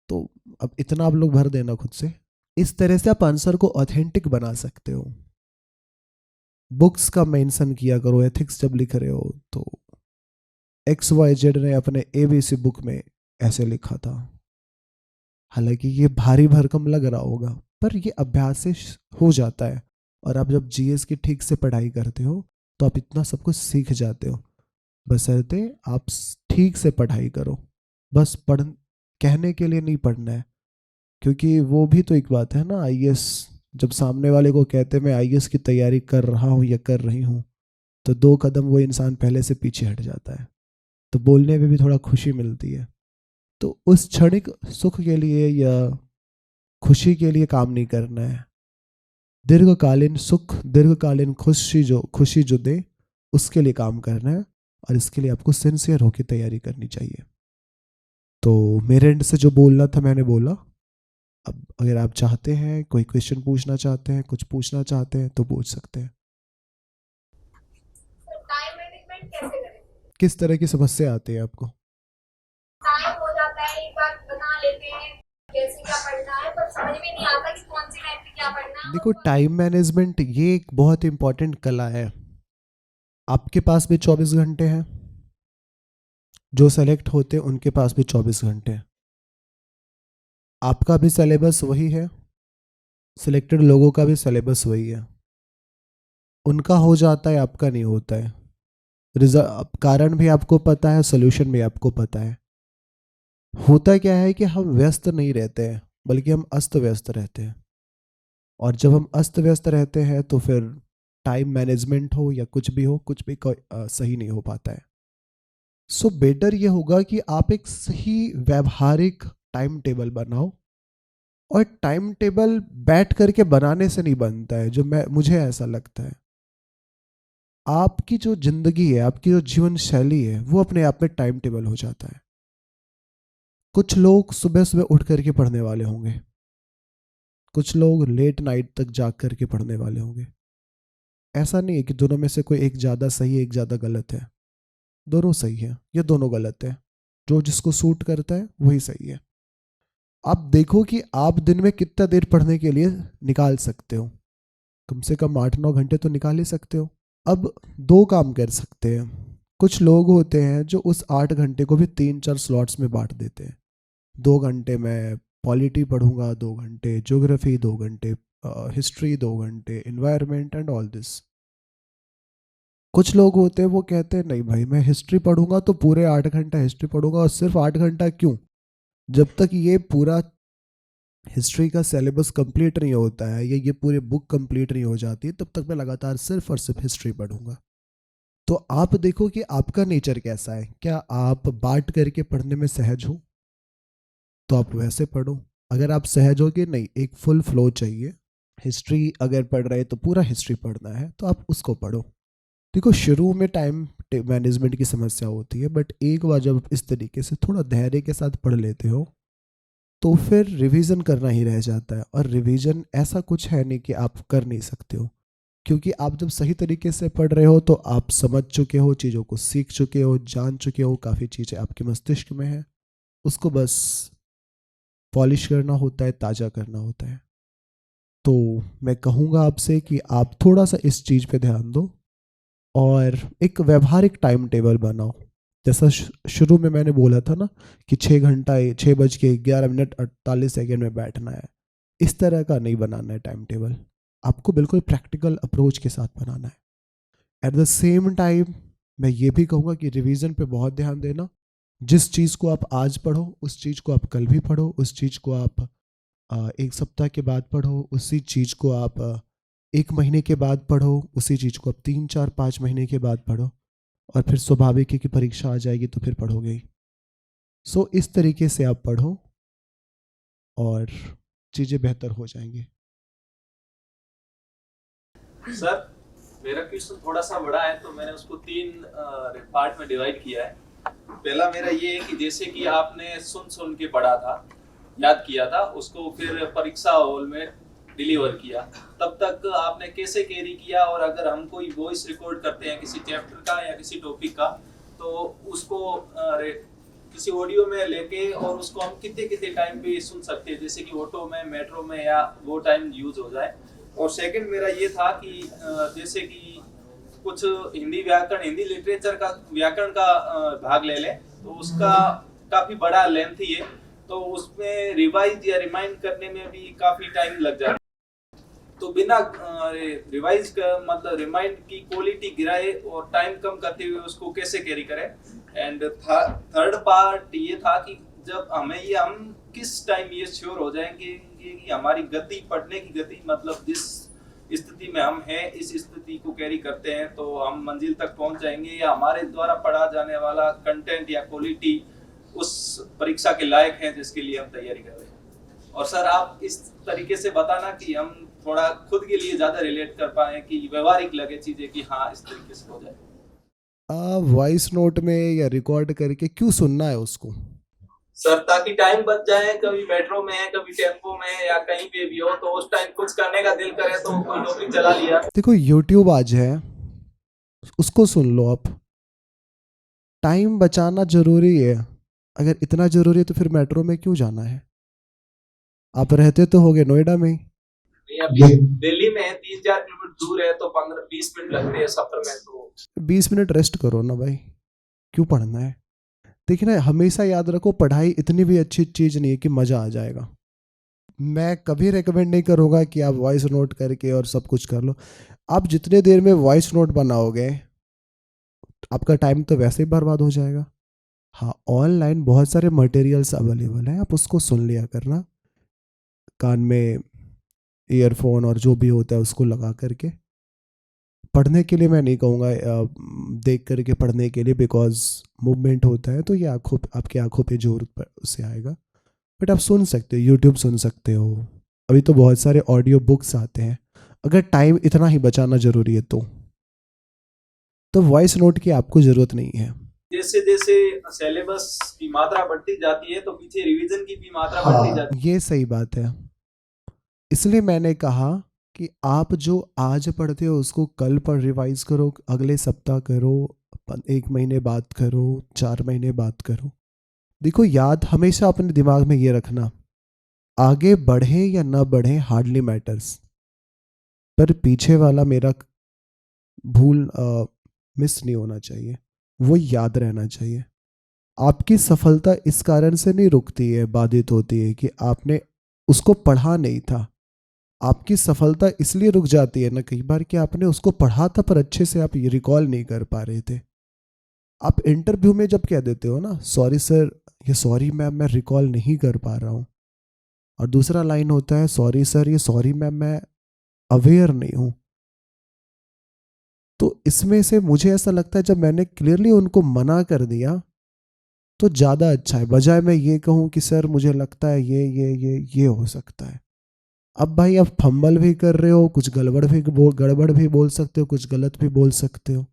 तो अब इतना आप लोग भर देना खुद से। इस तरह से आप आंसर को ऑथेंटिक बना सकते हो। बुक्स का मेंशन किया करो, एथिक्स जब लिख रहे हो तो XYZ ने अपने ABC बुक में ऐसे लिखा था। हालांकि ये भारी भरकम लग रहा होगा पर ये अभ्यास से हो जाता है। और आप जब GS की ठीक से पढ़ाई करते हो तो आप इतना सब कुछ सीख जाते हो। बशर्ते आप ठीक से पढ़ाई करो। बस कहने के लिए नहीं पढ़ना है, क्योंकि वो भी तो एक बात है ना। IAS जब सामने वाले को कहते मैं IAS की तैयारी कर रहा हूँ या कर रही हूँ, तो 2 कदम वो इंसान पहले से पीछे हट जाता है। तो बोलने में भी थोड़ा खुशी मिलती है। तो उस क्षणिक सुख के लिए या खुशी के लिए काम नहीं करना है। दीर्घकालीन सुख, दीर्घकालीन खुशी जो दे उसके लिए काम करना है। और इसके लिए आपको सिंसियर होकर तैयारी करनी चाहिए। तो मेरे एंड से जो बोलना था मैंने बोला। अब अगर आप चाहते हैं, कोई क्वेश्चन पूछना चाहते हैं, कुछ पूछना चाहते हैं तो पूछ सकते हैं। टाइम मैनेजमेंट कैसे करें? किस तरह की समस्या आती है आपको? टाइम हो जाता है, एक बार बना लेते हैं कैसे क्या पढ़ना है, पर समझ में नहीं आता कि कौन से टाइम पे क्या पढ़ना है। देखो, टाइम मैनेजमेंट ये एक बहुत इंपॉर्टेंट कला है। आपके पास भी 24 घंटे हैं, जो सेलेक्ट होते हैं उनके पास भी 24 घंटे हैं। आपका भी सिलेबस वही है, सिलेक्टेड लोगों का भी सिलेबस वही है। उनका हो जाता है, आपका नहीं होता है। कारण भी आपको पता है, सोल्यूशन भी आपको पता है। होता क्या है कि हम व्यस्त नहीं रहते हैं, बल्कि हम अस्त व्यस्त रहते हैं। और जब हम अस्त व्यस्त रहते हैं तो फिर टाइम मैनेजमेंट हो या कुछ भी हो, कुछ भी सही नहीं हो पाता है। सो बेटर ये होगा कि आप एक सही व्यवहारिक टाइम टेबल बनाओ। और टाइम टेबल बैठ करके बनाने से नहीं बनता है, मुझे ऐसा लगता है। आपकी जो जिंदगी है, आपकी जो जीवन शैली है, वो अपने आप में टाइम टेबल हो जाता है। कुछ लोग सुबह सुबह उठ करके पढ़ने वाले होंगे, कुछ लोग लेट नाइट तक जाग करके पढ़ने वाले होंगे। ऐसा नहीं है कि दोनों में से कोई एक ज़्यादा सही है, एक ज़्यादा गलत है। दोनों सही है या दोनों गलत है। जो जिसको सूट करता है वही सही है। आप देखो कि आप दिन में कितना देर पढ़ने के लिए निकाल सकते हो। कम से कम 8-9 घंटे तो निकाल ही सकते हो। अब 2 काम कर सकते हैं। कुछ लोग होते हैं जो उस 8 घंटे को भी 3-4 स्लॉट्स में बांट देते हैं। 2 घंटे मैं पॉलिटी पढ़ूंगा, 2 घंटे ज्योग्राफी, 2 घंटे हिस्ट्री, 2 घंटे इन्वायरमेंट एंड ऑल दिस। कुछ लोग होते हैं वो कहते हैं नहीं भाई, मैं हिस्ट्री पढ़ूंगा तो पूरे 8 घंटा हिस्ट्री पढ़ूंगा। और सिर्फ 8 घंटा क्यों, जब तक ये पूरा हिस्ट्री का सिलेबस कंप्लीट नहीं होता है या ये पूरी बुक कंप्लीट नहीं हो जाती, तब तक मैं लगातार सिर्फ और सिर्फ हिस्ट्री पढ़ूंगा। तो आप देखो कि आपका नेचर कैसा है। क्या आप बांट करके पढ़ने में सहज हो तो आप वैसे पढ़ो। अगर आप सहज हो कि नहीं, एक फुल फ्लो चाहिए, हिस्ट्री अगर पढ़ रहे तो पूरा हिस्ट्री पढ़ना है, तो आप उसको पढ़ो। देखो, शुरू में टाइम मैनेजमेंट की समस्या होती है, बट एक बार जब इस तरीके से थोड़ा धैर्य के साथ पढ़ लेते हो तो फिर रिवीजन करना ही रह जाता है। और रिवीजन ऐसा कुछ है नहीं कि आप कर नहीं सकते हो, क्योंकि आप जब सही तरीके से पढ़ रहे हो तो आप समझ चुके हो, चीज़ों को सीख चुके हो, जान चुके हो, काफ़ी चीज़ें आपके मस्तिष्क में है। उसको बस पॉलिश करना होता है, ताज़ा करना होता है। तो मैं कहूँगा आपसे कि आप थोड़ा सा इस चीज़ पे ध्यान दो और एक व्यवहारिक टाइम टेबल बनाओ। जैसा शुरू में मैंने बोला था ना कि 6 घंटा 6:11:48 में बैठना है, इस तरह का नहीं बनाना है टाइम टेबल। आपको बिल्कुल प्रैक्टिकल अप्रोच के साथ बनाना है। एट द सेम टाइम मैं ये भी कहूँगा कि रिवीजन पे बहुत ध्यान देना। जिस चीज़ को आप आज पढ़ो उस चीज़ को आप कल भी पढ़ो, उस चीज़ को आप 1 सप्ताह के बाद पढ़ो, उसी चीज़ को आप 1 महीने के बाद पढ़ो उसी चीज़ को, अब 3 4 5 महीने के बाद पढ़ो, और फिर स्वाभाविक है कि परीक्षा आ जाएगी तो फिर पढ़ोगे ही। सो इस तरीके से आप पढ़ो और चीज़ें बेहतर हो जाएंगी। सर मेरा क्वेश्चन थोड़ा सा बड़ा है, तो मैंने उसको 3 पार्ट में डिवाइड किया है। पहला मेरा ये है कि जैसे कि आपने सुन के पढ़ा था, याद किया था, उसको फिर परीक्षा हॉल में डिलीवर किया, तब तक आपने कैसे कैरी किया, और अगर हम कोई वॉइस रिकॉर्ड करते हैं किसी चैप्टर का या किसी टॉपिक का, तो उसको किसी ऑडियो में लेके और उसको हम कितने कितने टाइम पे सुन सकते हैं, जैसे कि ऑटो में, मेट्रो में, या वो टाइम यूज हो जाए। और सेकंड मेरा ये था कि जैसे कि कुछ हिंदी लिटरेचर का व्याकरण का भाग ले लें, तो उसका काफी बड़ा लेंथ ही है, तो उसमें रिवाइज या रिमाइंड करने में भी काफी टाइम लग जाता है। तो बिना रिवाइज का मतलब रिमाइंड की क्वालिटी गिराए और टाइम कम करते हुए उसको कैसे कैरी करें। एंड थर्ड पार्ट ये था कि जब हम किस टाइम ये श्योर हो जाएंगे कि हमारी गति, पढ़ने की गति, मतलब जिस स्थिति में हम हैं इस स्थिति को कैरी करते हैं तो हम मंजिल तक पहुंच जाएंगे, या हमारे द्वारा पढ़ा जाने वाला कंटेंट या क्वालिटी उस परीक्षा के लायक है जिसके लिए हम तैयारी कर रहे हैं। और सर आप इस तरीके से बताना कि हम थोड़ा खुद के लिए ज्यादा रिलेट कर पाए, कि व्यवहारिक लगे चीजें, कि हाँ इस तरीके से हो जाए। वॉइस नोट में या रिकॉर्ड करके क्यों सुनना है उसको? सर ताकि टाइम बच जाए, कभी मेट्रो में है, कभी टेम्पो में है, या कहीं पे भी हो, तो उस टाइम कुछ करने का दिल करे तो कोई टॉपिक चला लिया। देखो यूट्यूब आज है, उसको सुन लो आप। टाइम बचाना जरूरी है, अगर इतना जरूरी है तो फिर मेट्रो में क्यों जाना है? आप रहते तो होगे नोएडा में। दिल्ली में 3-4 किलोमीटर दूर है, तो 15-20 मिनट लगते हैं सफर में, तो 20 मिनट रेस्ट करो ना भाई, क्यों पढ़ना है? देखिए ना, हमेशा याद रखो पढ़ाई इतनी भी अच्छी चीज़ नहीं है कि मज़ा आ जाएगा। मैं कभी रेकमेंड नहीं करूँगा कि आप वॉइस नोट करके और सब कुछ कर लो। आप जितने देर में वॉइस नोट बनाओगे आपका टाइम तो वैसे ही बर्बाद हो जाएगा। हाँ, ऑनलाइन बहुत सारे मटेरियल्स अवेलेबल हैं, आप उसको सुन लिया करना, कान में ईयरफोन और जो भी होता है उसको लगा करके। पढ़ने के लिए मैं नहीं कहूँगा देख करके पढ़ने के लिए, बिकॉज मूवमेंट होता है तो ये आपकी आंखों पे जोर उससे आएगा। बट आप सुन सकते हो, यूट्यूब सुन सकते हो, अभी तो बहुत सारे ऑडियो बुक्स आते हैं। अगर टाइम इतना ही बचाना ज़रूरी है तो वॉइस नोट की आपको ज़रूरत नहीं है। जैसे जैसे सिलेबस की मात्रा बढ़ती जाती है तो पीछे रिवीजन की भी मात्रा बढ़ती जाती है। ये सही बात है, इसलिए मैंने कहा कि आप जो आज पढ़ते हो उसको कल पर रिवाइज करो, अगले सप्ताह करो, 1 महीने बाद करो, 4 महीने बाद करो। देखो याद हमेशा अपने दिमाग में ये रखना, आगे बढ़े या ना बढ़े हार्डली मैटर्स, पर पीछे वाला मेरा भूल मिस नहीं होना चाहिए, वो याद रहना चाहिए। आपकी सफलता इस कारण से नहीं रुकती है, बाधित होती है कि आपने उसको पढ़ा नहीं था। आपकी सफलता इसलिए रुक जाती है ना कई बार कि आपने उसको पढ़ा था पर अच्छे से आप ये रिकॉल नहीं कर पा रहे थे। आप इंटरव्यू में जब कह देते हो ना, सॉरी सर, ये सॉरी मैम मैं रिकॉल नहीं कर पा रहा हूँ, और दूसरा लाइन होता है सॉरी सर, ये सॉरी मैम मैं अवेयर नहीं हूँ, तो इसमें से मुझे ऐसा लगता है जब मैंने क्लियरली उनको मना कर दिया तो ज़्यादा अच्छा है, बजाय मैं ये कहूँ कि सर मुझे लगता है ये हो सकता है। अब भाई आप फंबल भी कर रहे हो, कुछ गड़बड़ भी बोल सकते हो, कुछ गलत भी बोल सकते हो।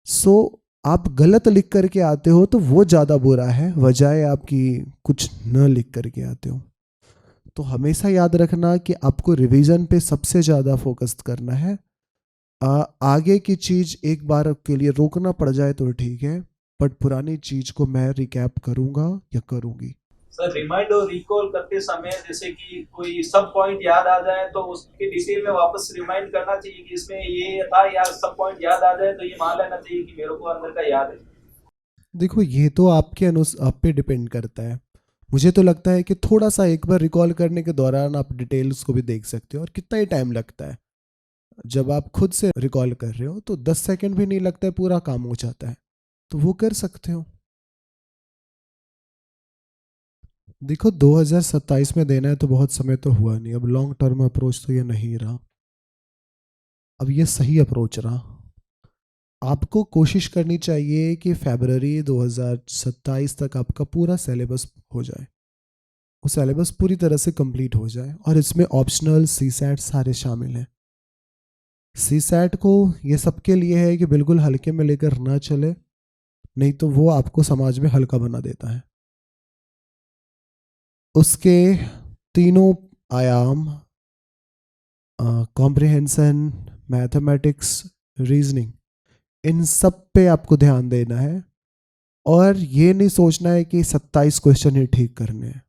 सो आप गलत लिख करके आते हो तो वो ज़्यादा बुरा है, बजाय आपकी कुछ न लिख करके आते हो। तो हमेशा याद रखना कि आपको रिवीजन पे सबसे ज़्यादा फोकस करना है। आगे की चीज़ एक बार के लिए रोकना पड़ जाए तो ठीक है, बट पुरानी चीज़ को मैं रिकैप करूँगा या करूँगी। सर रिमाइंड और रिकॉल करते समय जैसे कि कोई सब पॉइंट याद आ जाए तो उसके डिटेल में वापस रिमाइंड करना चाहिए कि इसमें ये था, या सब पॉइंट याद आ जाए तो ये मान लेना चाहिए कि मेरे को अंदर का याद है। देखो ये तो आपके आप पे डिपेंड करता है। मुझे तो लगता है कि थोड़ा सा एक बार रिकॉल करने के दौरान आप डिटेल्स को भी देख सकते हो, और कितना ही टाइम लगता है। जब आप खुद से रिकॉल कर रहे हो तो 10 सेकंड भी नहीं लगता है, पूरा काम हो जाता है, तो वो कर सकते हो। देखो 2027 में देना है तो बहुत समय तो हुआ नहीं, अब लॉन्ग टर्म अप्रोच तो ये नहीं रहा, अब ये सही अप्रोच रहा। आपको कोशिश करनी चाहिए कि फरवरी 2027 तक आपका पूरा सिलेबस हो जाए, वो सिलेबस पूरी तरह से कंप्लीट हो जाए, और इसमें ऑप्शनल सी सैट सारे शामिल हैं। सी सैट को ये सबके लिए है कि बिल्कुल हल्के में लेकर ना चले, नहीं तो वो आपको समाज में हल्का बना देता है। उसके तीनों आयाम, कॉम्प्रिहेंशन, मैथमेटिक्स, रीजनिंग, इन सब पे आपको ध्यान देना है, और ये नहीं सोचना है कि 27 क्वेश्चन ही ठीक करने हैं,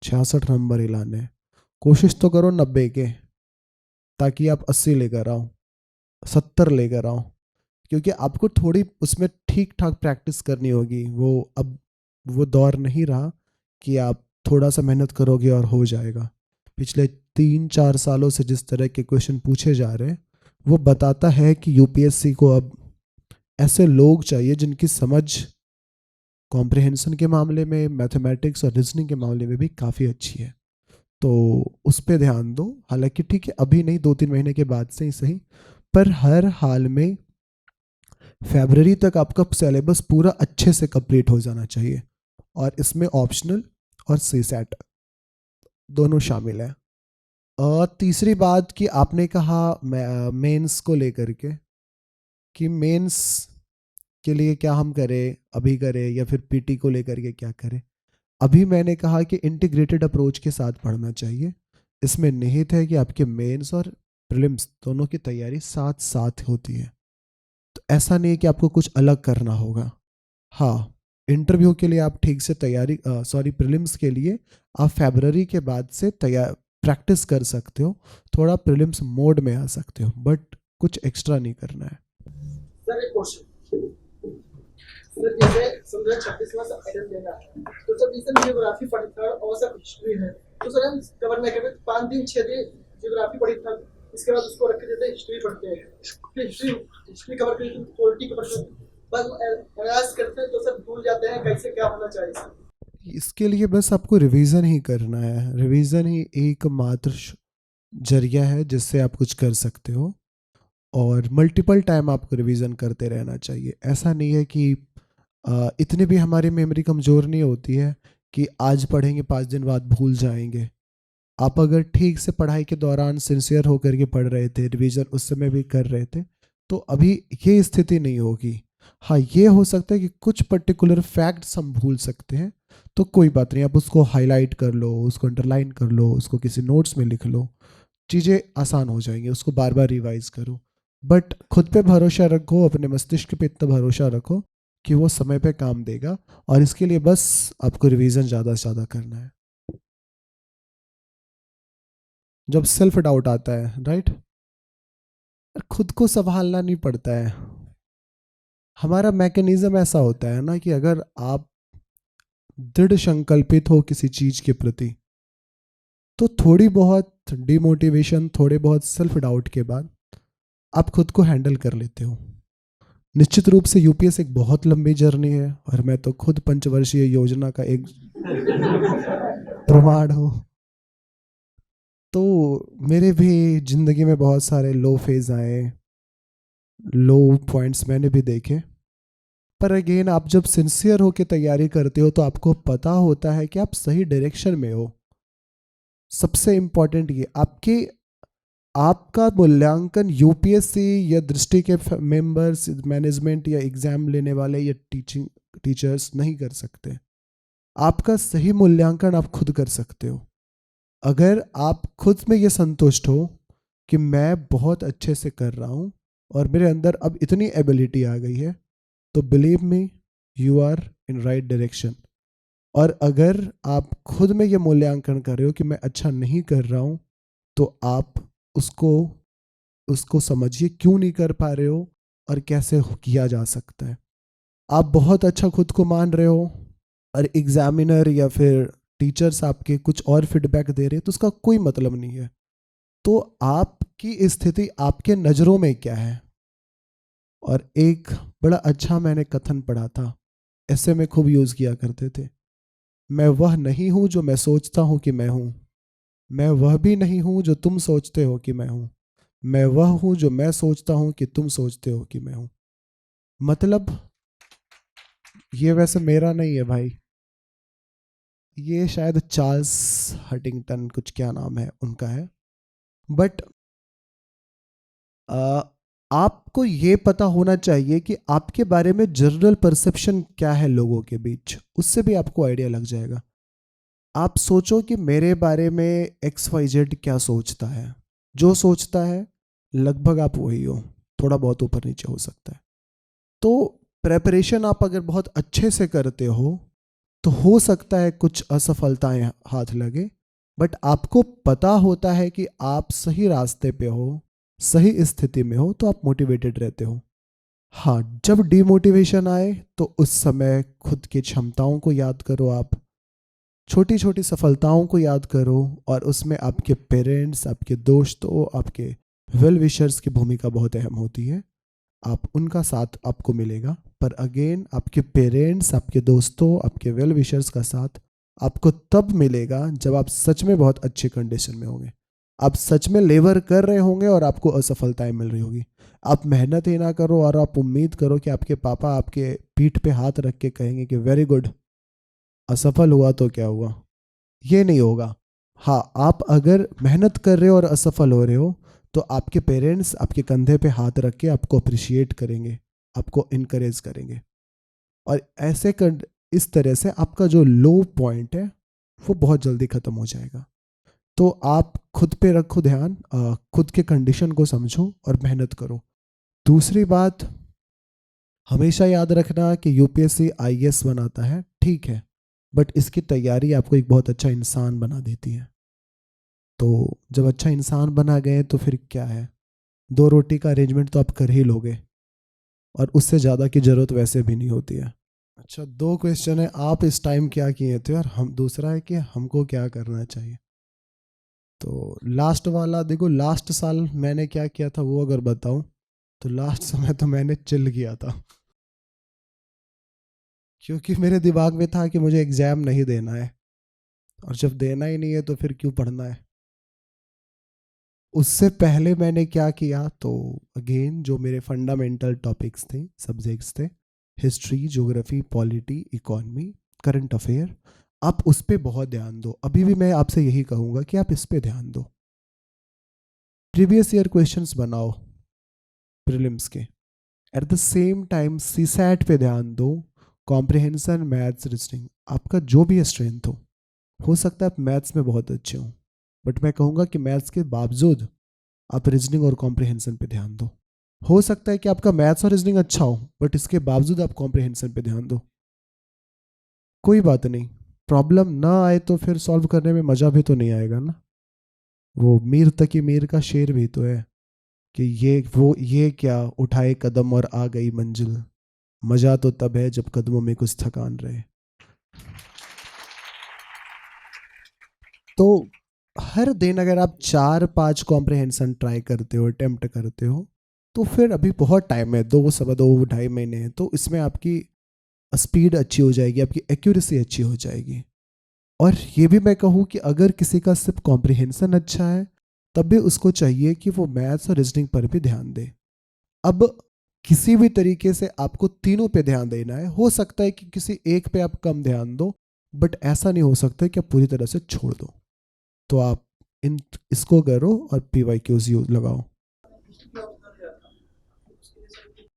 66 नंबर ही लाने हैं। कोशिश तो करो 90 के, ताकि आप 80 लेकर आओ, 70 लेकर आओ, क्योंकि आपको थोड़ी उसमें ठीक ठाक प्रैक्टिस करनी होगी। वो अब वो दौर नहीं रहा कि आप थोड़ा सा मेहनत करोगे और हो जाएगा। पिछले 3-4 सालों से जिस तरह के क्वेश्चन पूछे जा रहे हैं, वो बताता है कि यूपीएससी को अब ऐसे लोग चाहिए जिनकी समझ कॉम्प्रिहेंशन के मामले में, मैथमेटिक्स और रीजनिंग के मामले में भी काफ़ी अच्छी है। तो उस पर ध्यान दो। हालांकि ठीक है, अभी नहीं, 2-3 महीने के बाद से ही सही, पर हर हाल में फरवरी तक आपका सिलेबस पूरा अच्छे से कंप्लीट हो जाना चाहिए, और इसमें ऑप्शनल और सी सैट दोनों शामिल है। और तीसरी बात कि आपने कहा मेंस को लेकर के, कि मेंस के लिए क्या हम करें, अभी करें या फिर पीटी को लेकर के क्या करें। अभी मैंने कहा कि इंटीग्रेटेड अप्रोच के साथ पढ़ना चाहिए। इसमें निहित है कि आपके मेंस और प्रीलिम्स दोनों की तैयारी साथ साथ होती है, तो ऐसा नहीं है कि आपको कुछ अलग करना होगा। हाँ, इंटरव्यू के लिए आप ठीक से तैयारी, प्रीलिम्स के लिए आप फरवरी के बाद से तैयार प्रैक्टिस कर सकते हो, थोड़ा प्रीलिम्स मोड में आ सकते हो, बट कुछ एक्स्ट्रा नहीं करना है। सर एक क्वेश्चन, सर जैसे समझो 26वां एडम लेना है, तो जब इसे जियोग्राफी पढ़ी था और सब हिस्ट्री है, तो सर हम कवर नहीं करते, 5 दिन 6 दिन जियोग्राफी पढ़ी था, इसके बाद उसको रख के देते हिस्ट्री पढ़ते हैं, फिर हिस्ट्री कवर करते हैं, पॉलिटी कवर करते हैं, बस प्रयास करते हैं तो सब भूल जाते हैं कैसे क्या होना चाहिए सर। इसके लिए बस आपको रिवीजन ही करना है, रिवीजन ही एकमात्र जरिया है जिससे आप कुछ कर सकते हो, और मल्टीपल टाइम आपको रिवीजन करते रहना चाहिए। ऐसा नहीं है कि इतनी भी हमारी मेमोरी कमज़ोर नहीं होती है कि आज पढ़ेंगे 5 दिन बाद भूल जाएंगे। आप अगर ठीक से पढ़ाई के दौरान सिंसियर होकर के पढ़ रहे थे, रिवीजन उस समय भी कर रहे थे, तो अभी ये स्थिति नहीं होगी। हाँ, ये हो सकता है कि कुछ पर्टिकुलर फैक्ट्स हम भूल सकते हैं, तो कोई बात नहीं, आप उसको हाईलाइट कर लो, उसको अंडरलाइन कर लो, उसको किसी नोट्स में लिख लो, चीज़ें आसान हो जाएंगी, उसको बार बार रिवाइज करो। बट खुद पे भरोसा रखो, अपने मस्तिष्क पे इतना भरोसा रखो कि वो समय पे काम देगा, और इसके लिए बस आपको रिवीजन ज़्यादा से ज़्यादा करना है। जब सेल्फ डाउट आता है, राइट, खुद को संभालना नहीं पड़ता है। हमारा मैकेनिज्म ऐसा होता है ना कि अगर आप दृढ़ संकल्पित हो किसी चीज के प्रति, तो थोड़ी बहुत डिमोटिवेशन, थोड़े बहुत सेल्फ डाउट के बाद आप खुद को हैंडल कर लेते हो। निश्चित रूप से यूपीएस एक बहुत लंबी जर्नी है, और मैं तो खुद पंचवर्षीय योजना का एक प्रमाण हूँ। तो मेरे भी जिंदगी में बहुत सारे लो फेज आए, लो पॉइंट्स मैंने भी देखे, पर अगेन आप जब सिंसियर होकर तैयारी करते हो तो आपको पता होता है कि आप सही डायरेक्शन में हो। सबसे इम्पोर्टेंट ये, आपका मूल्यांकन यूपीएससी या दृष्टि के मेंबर्स, मैनेजमेंट या एग्जाम लेने वाले या टीचर्स नहीं कर सकते। आपका सही मूल्यांकन आप खुद कर सकते हो। अगर आप खुद में ये संतुष्ट हो कि मैं बहुत अच्छे से कर रहा हूँ और मेरे अंदर अब इतनी एबिलिटी आ गई है, तो believe me, you are in right direction. और अगर आप खुद में ये मूल्यांकन कर रहे हो कि मैं अच्छा नहीं कर रहा हूँ, तो आप उसको समझिए क्यों नहीं कर पा रहे हो और कैसे किया जा सकता है। आप बहुत अच्छा खुद को मान रहे हो और एग्जामिनर या फिर टीचर्स आपके कुछ और फीडबैक दे रहे हैं, तो उसका कोई मतलब नहीं है। तो आपकी स्थिति आपके नज़रों में क्या है। और एक बड़ा अच्छा मैंने कथन पढ़ा था, ऐसे में खूब यूज़ किया करते थे मैं वह नहीं हूं जो मैं सोचता हूं कि मैं हूं। मैं वह भी नहीं हूं जो तुम सोचते हो कि मैं हूं। मैं वह हूं जो मैं सोचता हूं कि तुम सोचते हो कि मैं हूं। मतलब ये वैसे मेरा नहीं है भाई, ये शायद चार्ल्स हटिंगटन कुछ क्या नाम है उनका है। बट आपको ये पता होना चाहिए कि आपके बारे में जनरल परसेप्शन क्या है लोगों के बीच, उससे भी आपको आइडिया लग जाएगा। आप सोचो कि मेरे बारे में एक्स वाई जेड क्या सोचता है, जो सोचता है लगभग आप वही हो, थोड़ा बहुत ऊपर नीचे हो सकता है। तो प्रेपरेशन आप अगर बहुत अच्छे से करते तो हो सकता है कुछ असफलताएं हाथ लगे, बट आपको पता होता है कि आप सही रास्ते पे हो, सही स्थिति में हो, तो आप मोटिवेटेड रहते हो। हाँ, जब डिमोटिवेशन आए तो उस समय खुद की क्षमताओं को याद करो, आप छोटी छोटी सफलताओं को याद करो, और उसमें आपके पेरेंट्स, आपके दोस्तों, आपके वेल विशर्स की भूमिका बहुत अहम होती है। आप उनका साथ आपको मिलेगा, पर अगेन आपके पेरेंट्स, आपके दोस्तों, आपके वेल विशर्स का साथ आपको तब मिलेगा जब आप सच में बहुत अच्छे कंडीशन में होंगे, आप सच में लेबर कर रहे होंगे और आपको असफलताएं मिल रही होगी। आप मेहनत ही ना करो और आप उम्मीद करो कि आपके पापा आपके पीठ पे हाथ रख के कहेंगे कि वेरी गुड, असफल हुआ तो क्या हुआ, ये नहीं होगा। हाँ, आप अगर मेहनत कर रहे हो और असफल हो रहे हो तो आपके पेरेंट्स आपके कंधे पे हाथ रख के आपको अप्रिशिएट करेंगे, आपको इनकरेज करेंगे, और ऐसे कर इस तरह से आपका जो लो पॉइंट है वो बहुत जल्दी ख़त्म हो जाएगा। तो आप खुद पे रखो ध्यान, खुद के कंडीशन को समझो और मेहनत करो। दूसरी बात, हमेशा याद रखना कि यूपीएससी आईएएस बनाता है, ठीक है, बट इसकी तैयारी आपको एक बहुत अच्छा इंसान बना देती है। तो जब अच्छा इंसान बना गए तो फिर क्या है, 2 रोटी का अरेंजमेंट तो आप कर ही लोगे, और उससे ज़्यादा की ज़रूरत वैसे भी नहीं होती है। अच्छा, 2 क्वेश्चन है, आप इस टाइम क्या किए थे, और हम दूसरा है कि हमको क्या करना चाहिए। तो लास्ट वाला देखो, लास्ट साल मैंने क्या किया था वो अगर बताऊं तो लास्ट समय तो मैंने चिल किया था, क्योंकि मेरे दिमाग में था कि मुझे एग्ज़ाम नहीं देना है, और जब देना ही नहीं है तो फिर क्यों पढ़ना है। उससे पहले मैंने क्या किया, तो अगेन जो मेरे फंडामेंटल टॉपिक्स थे, सब्जेक्ट्स थे, history, geography, polity, economy, current affair, आप उस पर बहुत ध्यान दो। अभी भी मैं आपसे यही कहूँगा कि आप इस पे ध्यान दो। प्रीवियस ईयर क्वेश्चंस बनाओ प्रीलिम्स के। At the same time CSAT पे ध्यान दो, कॉम्प्रिहेंशन, मैथ्स, रीजनिंग, आपका जो भी स्ट्रेंथ हो सकता है आप मैथ्स में बहुत अच्छे हो, बट मैं कहूँगा कि मैथ्स के बावजूद आप रीजनिंग और कॉम्प्रिहेंशन पे ध्यान दो। हो सकता है कि आपका मैथ्स और रीजनिंग अच्छा हो, बट इसके बावजूद आप कॉम्प्रिहेंशन पे ध्यान दो, कोई बात नहीं। प्रॉब्लम ना आए तो फिर सॉल्व करने में मज़ा भी तो नहीं आएगा ना। वो मीर तकी मीर का शेर भी तो है कि ये क्या उठाए कदम और आ गई मंजिल, मज़ा तो तब है जब कदमों में कुछ थकान रहे। तो हर दिन अगर आप 4-5 कॉम्प्रिहेंशन ट्राई करते हो, अटेम्प्ट करते हो, तो फिर अभी बहुत टाइम है, 2, 2.25, 2.5 महीने हैं, तो इसमें आपकी स्पीड अच्छी हो जाएगी, आपकी एक्यूरेसी अच्छी हो जाएगी। और ये भी मैं कहूँ कि अगर किसी का सिर्फ कॉम्प्रिहेंशन अच्छा है, तब भी उसको चाहिए कि वो मैथ्स और रीजनिंग पर भी ध्यान दे। अब किसी भी तरीके से आपको तीनों पे ध्यान देना है। हो सकता है कि किसी एक पे आप कम ध्यान दो, बट ऐसा नहीं हो सकता कि आप पूरी तरह से छोड़ दो। तो आप इसको करो और PYQs लगाओ।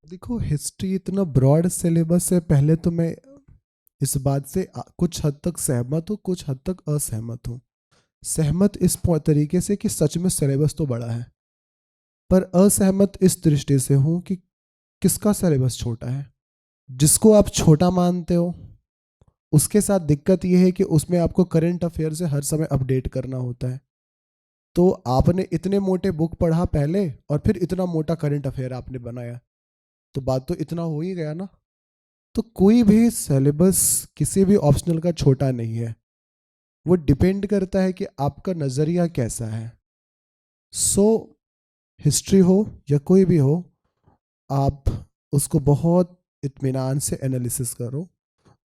देखो, हिस्ट्री इतना ब्रॉड सिलेबस है, पहले तो मैं इस बात से कुछ हद तक सहमत हूँ, कुछ हद तक असहमत हूँ। सहमत इस तरीके से कि सच में सिलेबस तो बड़ा है, पर असहमत इस दृष्टि से हूँ कि किसका सिलेबस छोटा है। जिसको आप छोटा मानते हो उसके साथ दिक्कत यह है कि उसमें आपको करंट अफेयर से हर समय अपडेट करना होता है। तो आपने इतने मोटे बुक पढ़ा पहले और फिर इतना मोटा करंट अफेयर आपने बनाया, तो बात तो इतना हो ही गया ना। तो कोई भी सिलेबस किसी भी ऑप्शनल का छोटा नहीं है, वो डिपेंड करता है कि आपका नज़रिया कैसा है। सो हिस्ट्री हो या कोई भी हो, आप उसको बहुत इत्मीनान से एनालिसिस करो,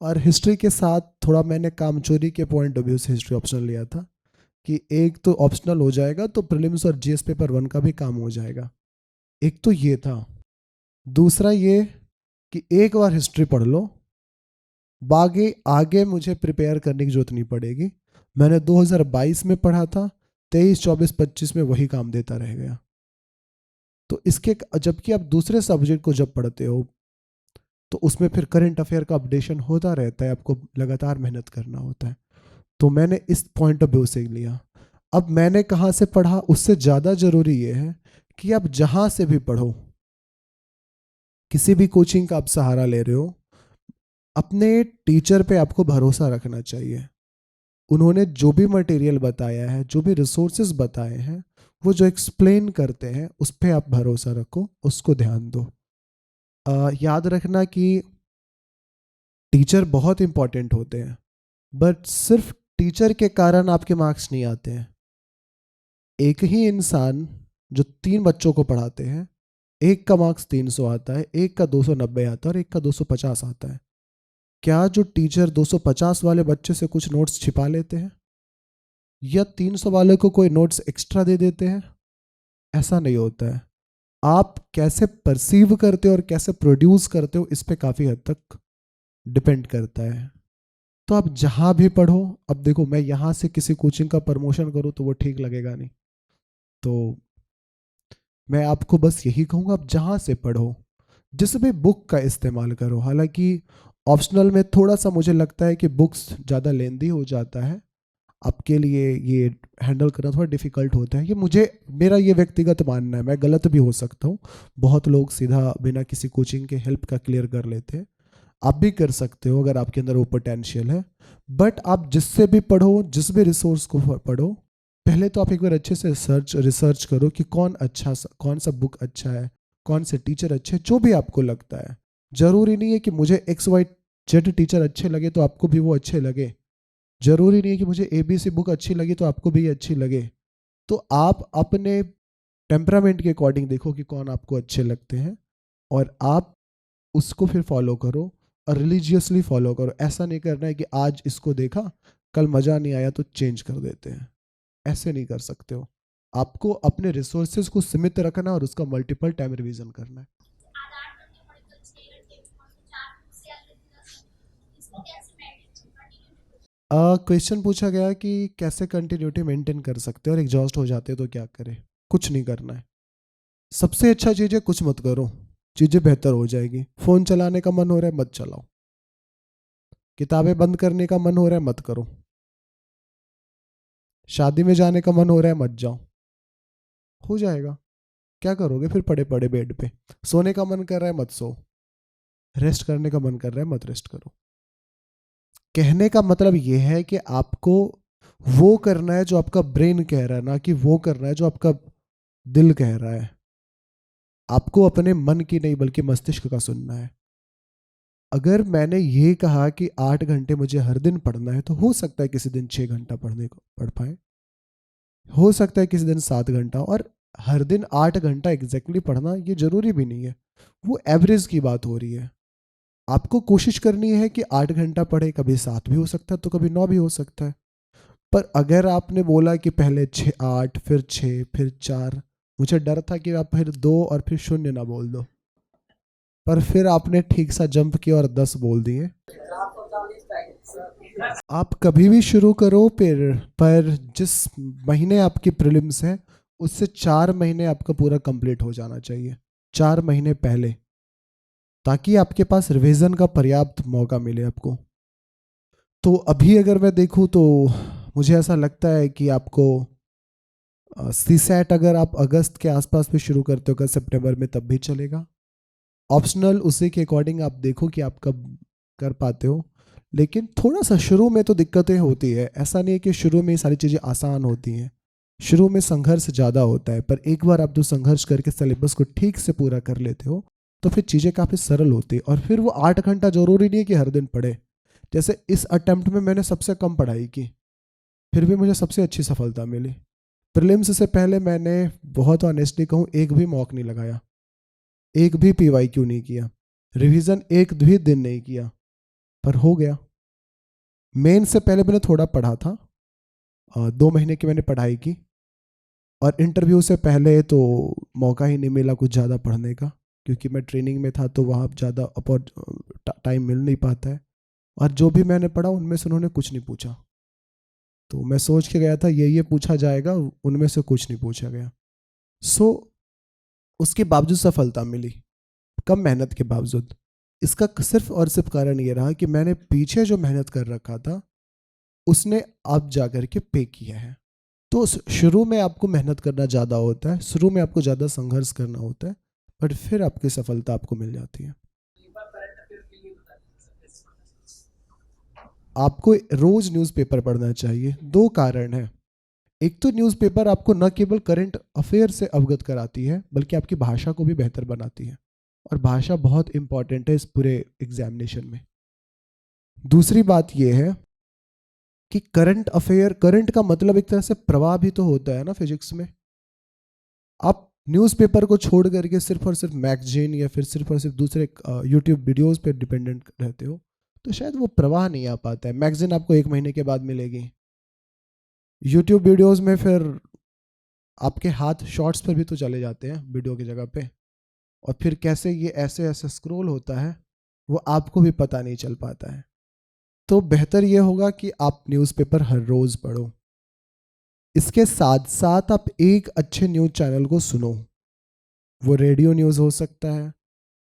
और हिस्ट्री के साथ थोड़ा मैंने कामचोरी के पॉइंट ऑफ व्यू से हिस्ट्री ऑप्शनल लिया था कि एक तो ऑप्शनल हो जाएगा तो प्रीलिम्स और जीएस पेपर 1 का भी काम हो जाएगा। एक तो ये था। दूसरा ये कि एक बार हिस्ट्री पढ़ लो, बाकी आगे मुझे प्रिपेयर करने की जरूरत नहीं पड़ेगी। मैंने 2022 में पढ़ा था, 23, 24, 25 में वही काम देता रह गया। तो इसके जबकि आप दूसरे सब्जेक्ट को जब पढ़ते हो तो उसमें फिर करंट अफेयर का अपडेशन होता रहता है, आपको लगातार मेहनत करना होता है। तो मैंने इस पॉइंट ऑफ व्यू से लिया। अब मैंने कहाँ से पढ़ा उससे ज़्यादा ज़रूरी ये है कि आप जहाँ से भी पढ़ो, किसी भी कोचिंग का आप सहारा ले रहे हो, अपने टीचर पे आपको भरोसा रखना चाहिए। उन्होंने जो भी मटेरियल बताया है, जो भी रिसोर्सेज बताए हैं, वो जो एक्सप्लेन करते हैं उस पर आप भरोसा रखो, उसको ध्यान दो। याद रखना कि टीचर बहुत इंपॉर्टेंट होते हैं, बट सिर्फ टीचर के कारण आपके मार्क्स नहीं आते हैं। एक ही इंसान जो 3 बच्चों को पढ़ाते हैं, एक का मार्क्स 300 आता है, एक का 290 आता है और एक का 250 आता है। क्या जो टीचर 250 वाले बच्चे से कुछ नोट्स छिपा लेते हैं या 300 वाले को कोई नोट्स एक्स्ट्रा दे देते हैं? ऐसा नहीं होता है। आप कैसे परसीव करते हो और कैसे प्रोड्यूस करते हो, इस पे काफ़ी हद तक डिपेंड करता है। तो आप जहाँ भी पढ़ो, अब देखो मैं यहाँ से किसी कोचिंग का प्रमोशन करूँ तो वो ठीक लगेगा नहीं, तो मैं आपको बस यही कहूँगा, आप जहाँ से पढ़ो, जिस भी बुक का इस्तेमाल करो। हालांकि ऑप्शनल में थोड़ा सा मुझे लगता है कि बुक्स ज़्यादा लेंदी हो जाता है, आपके लिए ये हैंडल करना थोड़ा डिफ़िकल्ट होता है। ये मेरा ये व्यक्तिगत मानना है, मैं गलत भी हो सकता हूँ। बहुत लोग सीधा बिना किसी कोचिंग के हेल्प का क्लियर कर लेते हैं, आप भी कर सकते हो अगर आपके अंदर वो पोटेंशियल है। बट आप जिससे भी पढ़ो, जिस भी रिसोर्स को पढ़ो, पहले तो आप एक बार अच्छे से रिसर्च करो कि कौन सा बुक अच्छा है, कौन से टीचर अच्छे हैं, जो भी आपको लगता है। ज़रूरी नहीं है कि मुझे XYZ टीचर अच्छे लगे तो आपको भी वो अच्छे लगे। ज़रूरी नहीं है कि मुझे ABC बुक अच्छी लगी तो आपको भी अच्छी लगे। तो आप अपने टेम्परामेंट के अकॉर्डिंग देखो कि कौन आपको अच्छे लगते हैं और आप उसको फिर फॉलो करो और रिलीजियसली फॉलो करो। ऐसा नहीं करना है कि आज इसको देखा, कल मज़ा नहीं आया तो चेंज कर देते हैं। ऐसे नहीं कर सकते हो। आपको अपने रिसोर्सेज को सीमित रखना और उसका मल्टीपल टाइम रिवीजन करना है। आज 8 घंटे पढ़े तो 6 घंटे और 4 से अगले दिन 10 इसको कैसे मैनेज कंटिन्यू? क्वेश्चन पूछा गया कि कैसे कंटिन्यूटी मेंटेन कर सकते हैं और एग्जॉस्ट हो जाते हैं तो क्या करें। कुछ नहीं करना है। सबसे अच्छा चीज़ है कुछ मत करो, चीज़ें बेहतर हो जाएगी। फ़ोन चलाने का मन हो रहा है मत चलाओ, किताबें बंद करने का मन हो रहा है मत करो, शादी में जाने का मन हो रहा है मत जाओ, हो जाएगा। क्या करोगे फिर पड़े पड़े बेड पे? सोने का मन कर रहा है मत सो, रेस्ट करने का मन कर रहा है मत रेस्ट करो। कहने का मतलब ये है कि आपको वो करना है जो आपका ब्रेन कह रहा है, ना कि वो करना है जो आपका दिल कह रहा है। आपको अपने मन की नहीं बल्कि मस्तिष्क का सुनना है। अगर मैंने ये कहा कि 8 घंटे मुझे हर दिन पढ़ना है, तो हो सकता है किसी दिन 6 घंटा पढ़ पाए, हो सकता है किसी दिन 7 घंटा, और हर दिन 8 घंटा एग्जैक्टली पढ़ना ये जरूरी भी नहीं है। वो एवरेज की बात हो रही है। आपको कोशिश करनी है कि 8 घंटा पढ़े, कभी 7 भी हो सकता है तो कभी 9 भी हो सकता है। पर अगर आपने बोला कि पहले 6 8 फिर 6 फिर 4, मुझे डर था कि आप फिर 2 और फिर 0 ना बोल दो, पर फिर आपने ठीक सा जंप किया और 10 बोल दिए। आप कभी भी शुरू करो, पर जिस महीने आपकी प्रीलिम्स है उससे 4 महीने आपका पूरा कंप्लीट हो जाना चाहिए, 4 महीने पहले, ताकि आपके पास रिवीजन का पर्याप्त मौका मिले आपको। तो अभी अगर मैं देखूं तो मुझे ऐसा लगता है कि आपको CSAT अगर आप अगस्त के आसपास भी शुरू करते हो, अगस्त सितंबर में, तब भी चलेगा। ऑप्शनल उसी के अकॉर्डिंग आप देखो कि आप कब कर पाते हो। लेकिन थोड़ा सा शुरू में तो दिक्कतें होती है, ऐसा नहीं है कि शुरू में ये सारी चीज़ें आसान होती हैं। शुरू में संघर्ष ज़्यादा होता है, पर एक बार आप जो संघर्ष करके सिलेबस को ठीक से पूरा कर लेते हो तो फिर चीज़ें काफ़ी सरल होती है। और फिर वो 8 घंटा जरूरी नहीं है कि हर दिन पढ़े। जैसे इस अटेम्प्ट में मैंने सबसे कम पढ़ाई की, फिर भी मुझे सबसे अच्छी सफलता मिली। प्रीलिम्स से पहले मैंने बहुत ऑनेस्टली कहूँ एक भी मॉक नहीं लगाया, एक भी PYQ नहीं किया, रिवीजन एक भी दिन नहीं किया, पर हो गया। मेन से पहले मैंने थोड़ा पढ़ा था, 2 महीने की मैंने पढ़ाई की, और इंटरव्यू से पहले तो मौका ही नहीं मिला कुछ ज़्यादा पढ़ने का, क्योंकि मैं ट्रेनिंग में था तो वहाँ ज़्यादा टाइम मिल नहीं पाता है। और जो भी मैंने पढ़ा उनमें से उन्होंने कुछ नहीं पूछा, तो मैं सोच के गया था ये पूछा जाएगा, उनमें से कुछ नहीं पूछा गया। सो उसके बावजूद सफलता मिली, कम मेहनत के बावजूद। इसका सिर्फ और सिर्फ कारण ये रहा कि मैंने पीछे जो मेहनत कर रखा था उसने अब जाकर के पे किया है। तो शुरू में आपको मेहनत करना ज़्यादा होता है, शुरू में आपको ज़्यादा संघर्ष करना होता है, बट फिर आपकी सफलता आपको मिल जाती है। आपको रोज न्यूज़पेपर पढ़ना चाहिए। 2 कारण हैं। एक तो न्यूज़पेपर आपको न केवल करंट अफेयर से अवगत कराती है, बल्कि आपकी भाषा को भी बेहतर बनाती है, और भाषा बहुत इंपॉर्टेंट है इस पूरे एग्जामिनेशन में। दूसरी बात यह है कि करंट अफेयर, करंट का मतलब एक तरह से प्रवाह भी तो होता है ना फिजिक्स में। आप न्यूज़पेपर को छोड़ करके सिर्फ और सिर्फ मैगजीन या फिर सिर्फ और सिर्फ दूसरे यूट्यूब वीडियोस पे डिपेंडेंट रहते हो तो शायद वो प्रवाह नहीं आ पाता है। मैगजीन आपको 1 महीने के बाद मिलेगी, यूट्यूब वीडियोस में फिर आपके हाथ शॉर्ट्स पर भी तो चले जाते हैं वीडियो की जगह पे, और फिर कैसे ये ऐसे ऐसे स्क्रॉल होता है वो आपको भी पता नहीं चल पाता है। तो बेहतर ये होगा कि आप न्यूज़पेपर हर रोज़ पढ़ो। इसके साथ साथ आप एक अच्छे न्यूज़ चैनल को सुनो। वो रेडियो न्यूज़ हो सकता है,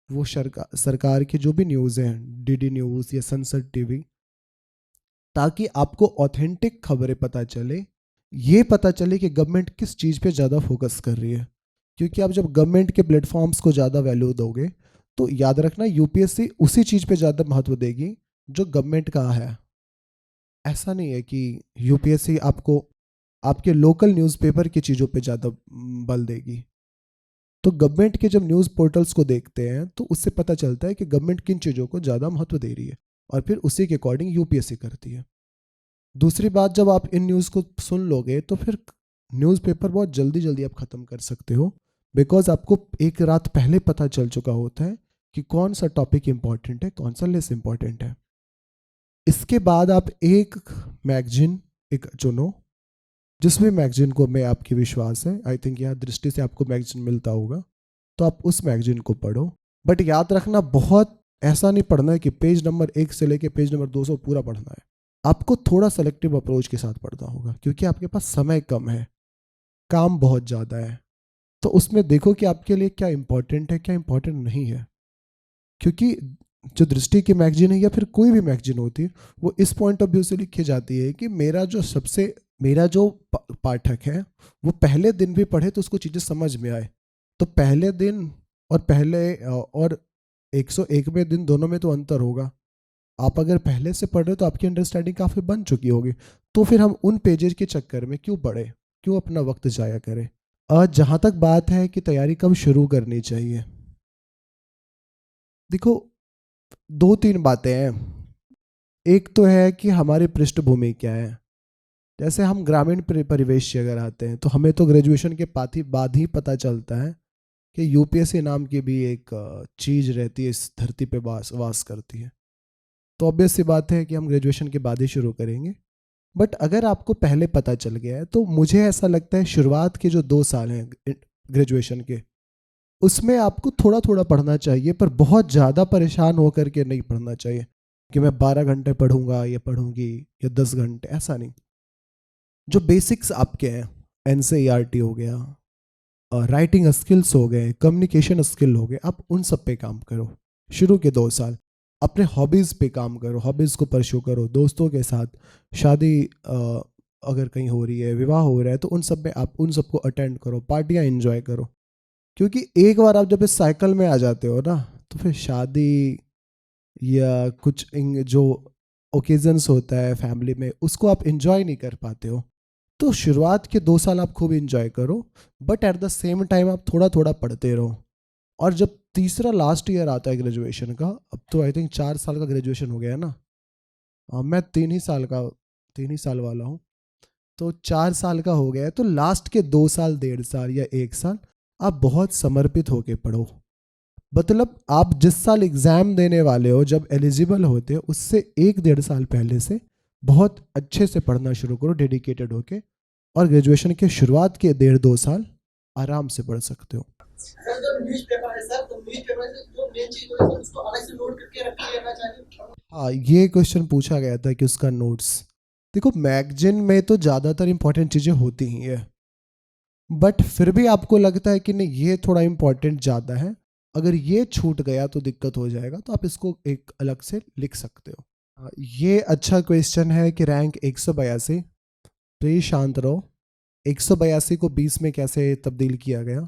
वो सरकार की जो भी न्यूज़ हैं, डीडी न्यूज़ या सनसद टीवी, ताकि आपको ऑथेंटिक खबरें पता चले, ये पता चले कि गवर्नमेंट किस चीज़ पे ज़्यादा फोकस कर रही है। क्योंकि आप जब गवर्नमेंट के प्लेटफॉर्म्स को ज़्यादा वैल्यू दोगे तो याद रखना यूपीएससी उसी चीज़ पे ज़्यादा महत्व देगी जो गवर्नमेंट का है। ऐसा नहीं है कि यूपीएससी आपको आपके लोकल न्यूज़पेपर की चीज़ों पे ज़्यादा बल देगी। तो गवर्नमेंट के जब न्यूज़ पोर्टल्स को देखते हैं तो उससे पता चलता है कि गवर्नमेंट किन चीज़ों को ज़्यादा महत्व दे रही है, और फिर उसी के अकॉर्डिंग यूपीएससी करती है। दूसरी बात, जब आप इन न्यूज़ को सुन लोगे तो फिर न्यूज़पेपर बहुत जल्दी जल्दी आप ख़त्म कर सकते हो, बिकॉज आपको एक रात पहले पता चल चुका होता है कि कौन सा टॉपिक इम्पॉर्टेंट है, कौन सा लेस इम्पॉर्टेंट है। इसके बाद आप एक मैगजीन एक चुनो, जिसमें मैगजीन को मैं आपकी विश्वास है, आई थिंक यहाँ दृष्टि से आपको मैगजीन मिलता होगा, तो आप उस मैगजीन को पढ़ो। बट याद रखना, बहुत ऐसा नहीं पढ़ना है कि पेज नंबर 1 से लेके पेज नंबर 200 पूरा पढ़ना है। आपको थोड़ा सेलेक्टिव अप्रोच के साथ पढ़ना होगा, क्योंकि आपके पास समय कम है, काम बहुत ज़्यादा है। तो उसमें देखो कि आपके लिए क्या इंपॉर्टेंट है, क्या इंपॉर्टेंट नहीं है। क्योंकि जो दृष्टि की मैगजीन है या फिर कोई भी मैगजीन होती है, वो इस पॉइंट ऑफ व्यू से लिखी जाती है कि मेरा जो पाठक है वो पहले दिन भी पढ़े तो उसको चीज़ें समझ में आए। तो पहले दिन और 101वें दिन दोनों में तो अंतर होगा। आप अगर पहले से पढ़ रहे हो तो आपकी अंडरस्टैंडिंग काफ़ी बन चुकी होगी, तो फिर हम उन पेजेस के चक्कर में क्यों पढ़े, क्यों अपना वक्त जाया करें। जहाँ तक बात है कि तैयारी कब शुरू करनी चाहिए, देखो 2-3 बातें हैं। एक तो है कि हमारी पृष्ठभूमि क्या है। जैसे हम ग्रामीण परिवेश से अगर आते हैं तो हमें तो ग्रेजुएशन के बाद ही पता चलता है कि यूपीएससी नाम की भी एक चीज़ रहती है, इस धरती पे वास करती है। तो ऑब्वियस सी बात है कि हम ग्रेजुएशन के बाद ही शुरू करेंगे। बट अगर आपको पहले पता चल गया है तो मुझे ऐसा लगता है शुरुआत के जो 2 साल हैं ग्रेजुएशन के, उसमें आपको थोड़ा थोड़ा पढ़ना चाहिए, पर बहुत ज़्यादा परेशान होकर के नहीं पढ़ना चाहिए कि मैं 12 घंटे पढ़ूंगा या पढ़ूंगी या 10 घंटे, ऐसा नहीं। जो बेसिक्स आपके हैं, एनसीईआरटी हो गया, राइटिंग स्किल्स हो गए, कम्युनिकेशन स्किल हो गए, आप उन सब पे काम करो। शुरू के 2 साल अपने हॉबीज़ पे काम करो, हॉबीज़ को परस्यू करो। दोस्तों के साथ शादी अगर कहीं हो रही है, विवाह हो रहा है, तो उन सब में आप उन सबको अटेंड करो, पार्टियाँ एंजॉय करो। क्योंकि एक बार आप जब इस साइकिल में आ जाते हो ना, तो फिर शादी या कुछ जो ओकेजन्स होता है फैमिली में, उसको आप एंजॉय नहीं कर पाते हो। तो शुरुआत के 2 साल आप खूब एंजॉय करो, but at the same time आप थोड़ा थोड़ा पढ़ते रहो। और जब तीसरा लास्ट ईयर आता है ग्रेजुएशन का, अब तो आई थिंक 4 साल का ग्रेजुएशन हो गया ना, मैं 3 ही साल वाला हूँ, तो 4 साल का हो गया है। तो लास्ट के 2 साल, 1.5 साल या 1 साल आप बहुत समर्पित होके पढ़ो, मतलब आप जिस साल एग्ज़ाम देने वाले हो, जब एलिजिबल होते हो, उससे 1-1.5 साल पहले से बहुत अच्छे से पढ़ना शुरू करो डेडिकेटेड होके, और ग्रेजुएशन के शुरुआत के 1.5-2 साल आराम से पढ़ सकते हो। सर जो न्यूज़पेपर है सर, तो न्यूज़पेपर से जो मेन चीज है उसको अलग से नोट करके रख लेना चाहिए। हाँ, ये क्वेश्चन पूछा गया था कि उसका नोट्स, देखो मैगजीन में तो ज़्यादातर इंपॉर्टेंट चीज़ें होती ही है, बट फिर भी आपको लगता है कि नहीं ये थोड़ा इंपॉर्टेंट ज़्यादा है, अगर ये छूट गया तो दिक्कत हो जाएगा, तो आप इसको एक अलग से लिख सकते हो। ये अच्छा क्वेश्चन है कि रैंक 182, प्लीज शांत रहो, 182 को 20 में कैसे तब्दील किया गया।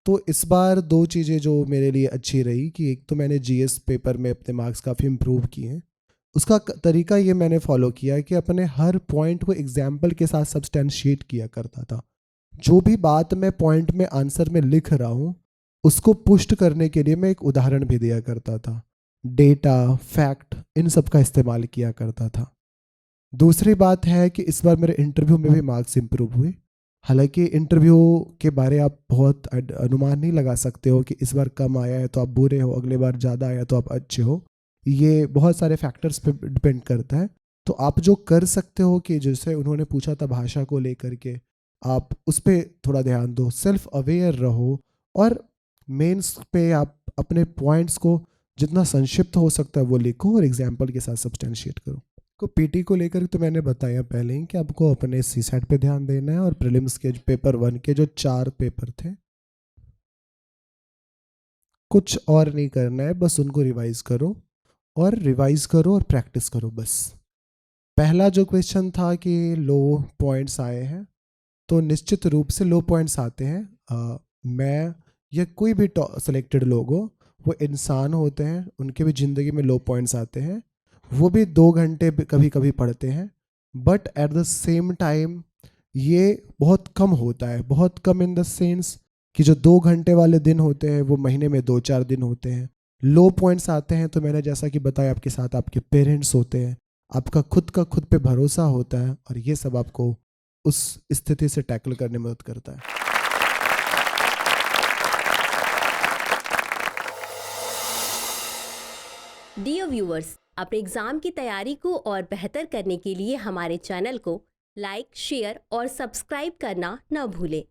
तो इस बार 2 चीज़ें जो मेरे लिए अच्छी रही कि एक तो मैंने जीएस पेपर में अपने मार्क्स काफ़ी इम्प्रूव किए हैं। उसका तरीका ये मैंने फॉलो किया कि अपने हर पॉइंट को एग्जाम्पल के साथ सब्सटेंशिएट किया करता था। जो भी बात मैं पॉइंट में आंसर में लिख रहा हूँ, उसको पुष्ट करने के लिए मैं एक उदाहरण भी दिया करता था, डेटा, फैक्ट, इन सब का इस्तेमाल किया करता था। दूसरी बात है कि इस बार मेरे इंटरव्यू में भी मार्क्स इंप्रूव हुए। हालांकि इंटरव्यू के बारे आप बहुत अनुमान नहीं लगा सकते हो कि इस बार कम आया है तो आप बुरे हो, अगले बार ज़्यादा आया तो आप अच्छे हो, ये बहुत सारे फैक्टर्स पे डिपेंड करता है। तो आप जो कर सकते हो कि जैसे उन्होंने पूछा था भाषा को लेकर के, आप उस पर थोड़ा ध्यान दो, सेल्फ अवेयर रहो, और मेंस पे आप अपने पॉइंट्स को जितना संक्षिप्त हो सकता है वो लिखो और एग्जाम्पल के साथ सब्सटेंशिएट करो। को पीटी को लेकर तो मैंने बताया पहले ही कि आपको अपने सीसेट पे ध्यान देना है, और प्रीलिम्स के पेपर 1 के जो 4 पेपर थे, कुछ और नहीं करना है, बस उनको रिवाइज करो और प्रैक्टिस करो बस। पहला जो क्वेश्चन था कि लो पॉइंट्स आए हैं, तो निश्चित रूप से लो पॉइंट्स आते हैं। मैं या कोई भी सिलेक्टेड लोग हो, वो इंसान होते हैं, उनके भी ज़िंदगी में लो पॉइंट्स आते हैं, वो भी 2 घंटे कभी कभी पढ़ते हैं, but at the same time ये बहुत कम होता है, बहुत कम इन द सेंस कि जो 2 घंटे वाले दिन होते हैं वो महीने में 2-4 दिन होते हैं। लो पॉइंट्स आते हैं तो मैंने जैसा कि बताया, आपके साथ आपके पेरेंट्स होते हैं, आपका खुद पे भरोसा होता है, और ये सब आपको उस स्थिति से टैकल करने में मदद करता है। डियर व्यूअर्स, अपने एग्जाम की तैयारी को और बेहतर करने के लिए हमारे चैनल को लाइक, शेयर और सब्सक्राइब करना न भूलें।